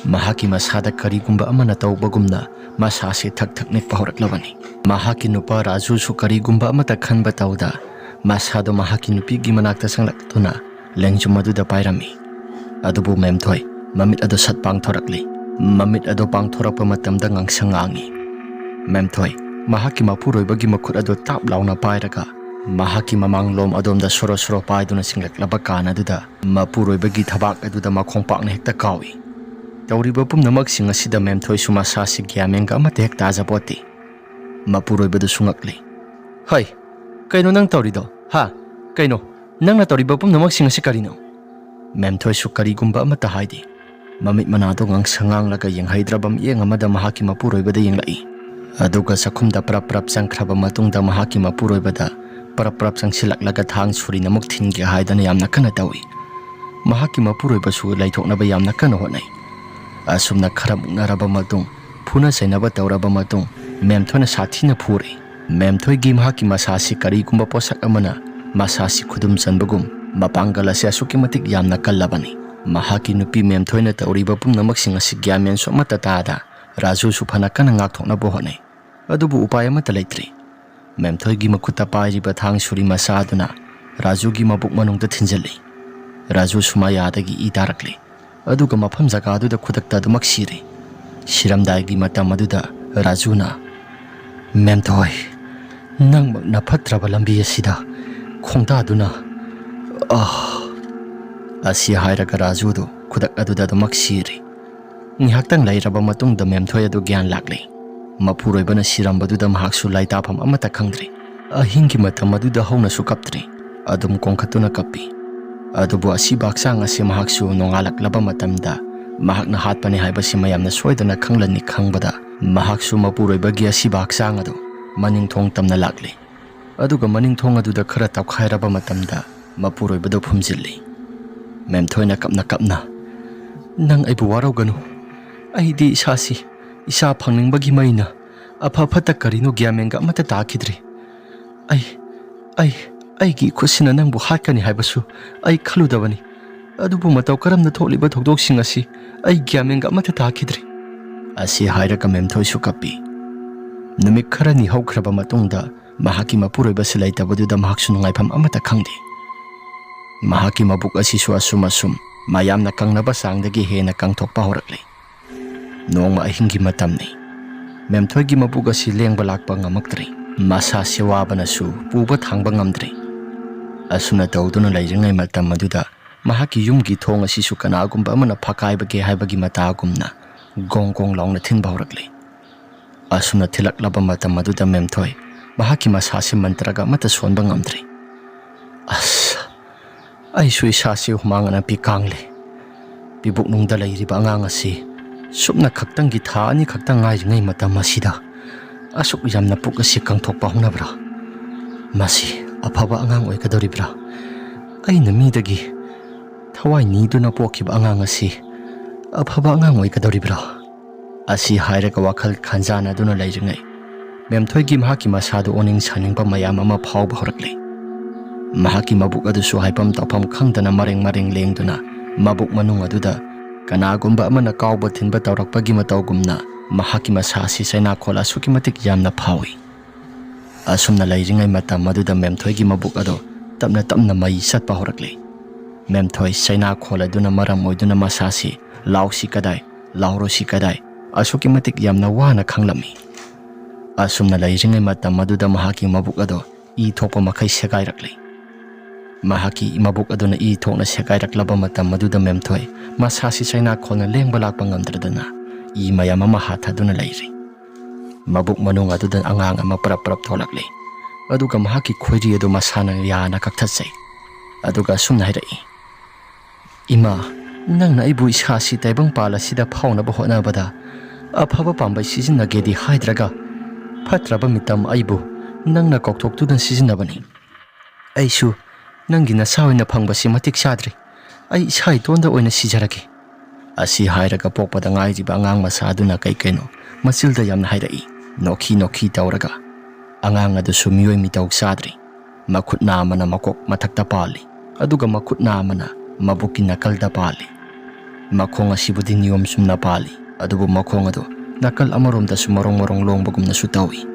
Mahaki masada karigumba amana tawbagumna masasi thak-thak nikpa horaklabani. Mahaki nupa Raju su karigumba amata khanba tawda masado mahaki nupigi manakta sanglaktuna lengjum maduda pairami. Adubu memthoi mamit ado sat pangthorakli. Mamit ado pangthorakpa matamda ngangsangangi. Memthoi mahaki mapuroibagi makhut ado tap launa pairaga mahaki mamanglom adomda soro paiduna singlaklaba kanaduda mapuroibagi thabak aduda makhongpakna hekta kawi. Tawriba pumnamak singa sida memthoi su masasi gyamenga amate hek tajapoti. Mapuroibadu sungakli. Hai, kaino nang tawrido? Ha, kaino? Nang na tawriba pumnamak singa si karino? Memthoi su karigumba amata haidi. Mamit manado ngang sanganglaga yenghaidrabam iyeng amada mahaki mapuroibada yenglai. Aduga sakhumda prap sangkraba matungda mahaki mapuroibada prap sangsilaklaga thang suri namuk thingi haidana yamna kana tawi. Mahaki mapuroiba su laithoknaba yamna kana hotnai. Asumna kharamuknaraba matung phuna sainaba tawraba matung memthoi na sathina phuri. Memthoi gi mahaki masasi karigumba posak amana masasi khudum chanbagum mapangala se asuki matik yamna kallabani. Mahaki nupi memthoi na tawriba pumnamak singa si gyamen so amata tada Raju su phana kana ngakthoknaba hotnai. Adubu upay amata leitri. Memthoi gi makhuta pairiba thang suri masaduna Raju gi mabuk manungda thinjalli. Raju sumayadagi I tarakli. Aduga mafam jagaduda khudakta adumak siri. Siramdagi matam aduda Rajuna Memthoi nang na phatraba lambi asida khongda aduna asi hairaga Rajudu khudak aduda adumak siri. Ngihaktang lairaba matungda memthoi adu gyan lakli. Mapuroibana sirambaduda mahaksu laitapam amata khangdri. Ahingi matam aduda hauna su kaptri. Adum kongkhatuna kapi. Adubu asi baksang asi mahaksu nongalaklaba matamda mahakna hatpani haibasi mayamna soidana khanglani khangbada mahaksu mapuroibagi asi baksang adu maningthong tamna lakli. Aduga maningthong aduda khara tawkhairaba matamda mapuroibado phumjilli. Memthoina kapna nang aibu warauganu. Aidi isasi isa phangningbagi maina apha phata karino gyamenga amata takhidri. Aigi khusina nangbu hatkani haibasu ai khaludabani. Adubu mataw karamna tholiba thokdoksing asi ai gyamenga amata takhidri. Asi hairaga memthoi su kapi. Numik kharani haukraba matungda mahaki mapuroiba silaitabadudha mahaksu nungaifam amata khangdi. Mahaki mabuk asi su asum mayamna kangnaba sangdagi hena kangthokpa horakli. Nongma ahingi matamni memthoi gi mabuk asi lengba lakpa ngamaktri. Masa sewabana su puba thangba ngamdri. Asuna tawduna lairingai matam aduda mahaki yumgi thong asi su kanagumba amana phakaibage haibagi matagumna gong launa thinba horakli. Asuna thilaklaba matam aduda memthoi mahaki masasi mantraga mata sonba ngamdri. Ai sui sasi humangana pikangli. Pibuk nungda lairiba angang asi supna khaktangi tha ani khaktang ngairingai matam asida asuk yamna puk asi kangthokpa hongnabra. Masi afaba angang oikadoribra. Aina midagi thawai niduna pokhiba angang asi aphaba angang oikadoribra asi hairaga wakhal khanjana duna leiringai memthoi gi mahaki masadu oning saningba mayam ama phawba horakle mahaki mabuk adusu haipam tapam khangdana mareng lengduna mabuk manung aduda kanagumba amana kawba thinba tawrakpagi matawgumna mahaki masasi saina khola sukimatik yamna phawi asumna leiringai matam aduda memthoi gi mabuk ado tapna mai satpa horakle memthoi saina khola duna maram oiduna masasi lausi kadai laurosi kadai asukimatik yamna wana khanglami asumna leiringai matam aduda mahaki mabuk ado i thokpa makhai segai rakle mahaki mabuk aduna i thokna segai raklaba matam aduda memthoi masasi saina kholna lengba lakpa ngamdradana i mayam ama hathaduna leiri mabuk manung aduda angang ama parap tholakle aduga mahaki khoiri adu masana yana kakthasai aduga sumna hairai ima nangna ibu isasi taibang pala sida phauna ba hona bada aphaba pambai sizina gedi haidraga phatraba mitam aibu nangna kokthok tudan sizina bani aisu nangi na sawina phangba si matik sadri ai sai tonda oina sijarage asi hairaga pokpada ngai jiba angang masaduna kaino masilda yamna hairai nokhi tawraga angang adu sumiyoi mitau sadri makhutna amana makok mathakta pali aduga makhutna amana mabuki nakalda pali makhong asibudi niyom sumna pali adubu makhong adu nakal amaromda sumarong longbagumna sutawi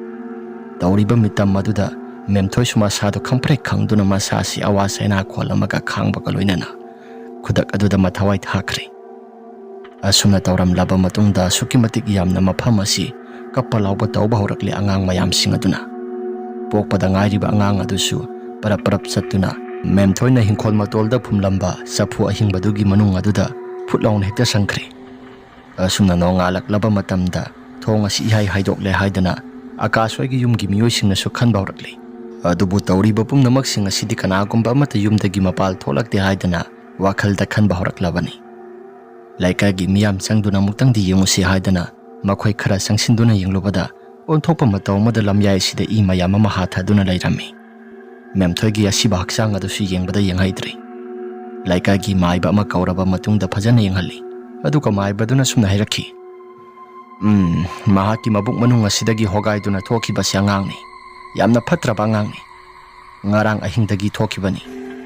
tawriba mitam maduda memthoi suma sadu khamprek khangduna masasi awasaina kholamaga khangbaga loinana khudak aduda mathawai thakre asumna tawram laba matungda sukimatik yamna mafam asi kapalawba tawba horakle angang mayam singaduna pokpada ngairiba angang adusu parap satuna memthoina hingkhol matolda phumlamba sapu ahingbadugi manung aduda phutlawn hekta sangkhre asumna nongalak laba matamda thong asi hai haidokle haidana akaswagi yumgi miyoisingna su khanba horakle adubu tawriba pumnamak sing asidi kanagumba amata yumdagi mapal tholakte haidana wakhalda khanba horaklabani laikagi miyam changduna muktangdi yengusi haidana makhoi khara sangsinduna yenglubada onthokpa mataw mada lamyai sida i mayam ama hathaduna leirami memthoigi asiba haksang adusu yengbada yenghaidri laikagi maiba ama kauraba matungda phajana yenghalli aduka maibaduna sumna hairakhi mahaki mabuk manung asidagi hogaiduna thokiba siangangni yamna phatraba angangni ngarang ahingdagi thokibani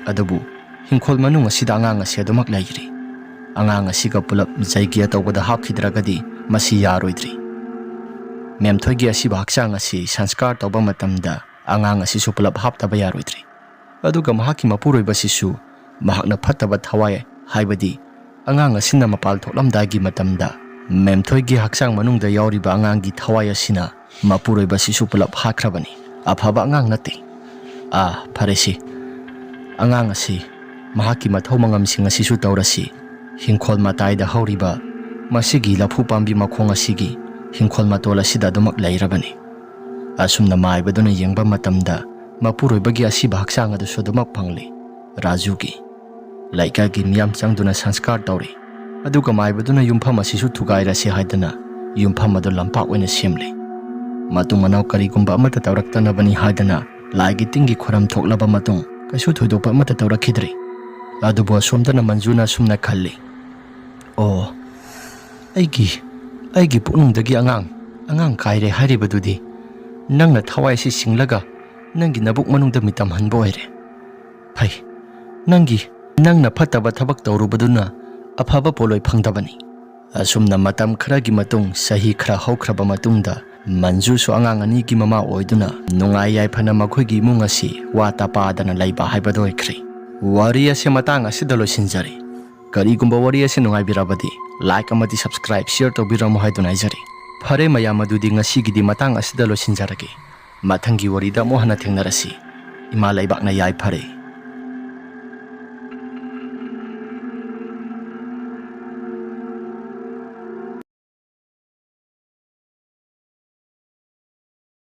adubu hingkhol manung asida angang asedumak laigri angang asiga pulap jaigia tawbada hapkhidragadi masi yaroidri memthoigi asiba haksang asi sanskar tawba matamda angang asi su pulap haptaba yaroidri aduga mahaki mapuroiba sisu mahakna phattaba thawai haibadi angang asina mapal tholamdagi matamda memthoigi haksang manungda yauriba angangi thawai asina mapuroiba sisu pulap hakhrabani aphaba angang nate pharesi angang asi mahaki mathau mangamsing asisu tawrasi hingkhol mataida hauriba masigi lafu pambi makhong asigi hingkhol matol asida dumak lairabani asumna maibaduna yengba matamda mapuroibagi asiba haksang adu sodumak phangli rajugi laikagi miyam changduna sanskar tawri aduga maibaduna yumpham asisu thugairasi haidana yumpham adu lampak oina semle matung manau karigumba amata tawraktanabani haidana laigi tingi khoram thoklaba matung kaisu thoidopa amata tawrakhidri adubu asomdana manjuna sumna khalli aigi puknungdagi angang kaire haribadudi nangna thawai si singlaga nangi nabuk manungda mitam hanbo oire phai nangna phattaba thabak tawrubaduna aphaba poloi phangdabani asumna matam kharagi matung sahi khara haukraba matungda manju su angang ani gi mama oiduna nungai yaifana makhoigi imung asi wata padana laiba haibadoi khri wari ase matang asida losinjari karigumba wari ase nungai birabadi like amadi subscribe share to biramu haiduna aizari phare mayam adudi ngasigidi matang asida losinjarage mathangi wari da mohana thengnarasi ima laibakna yai phare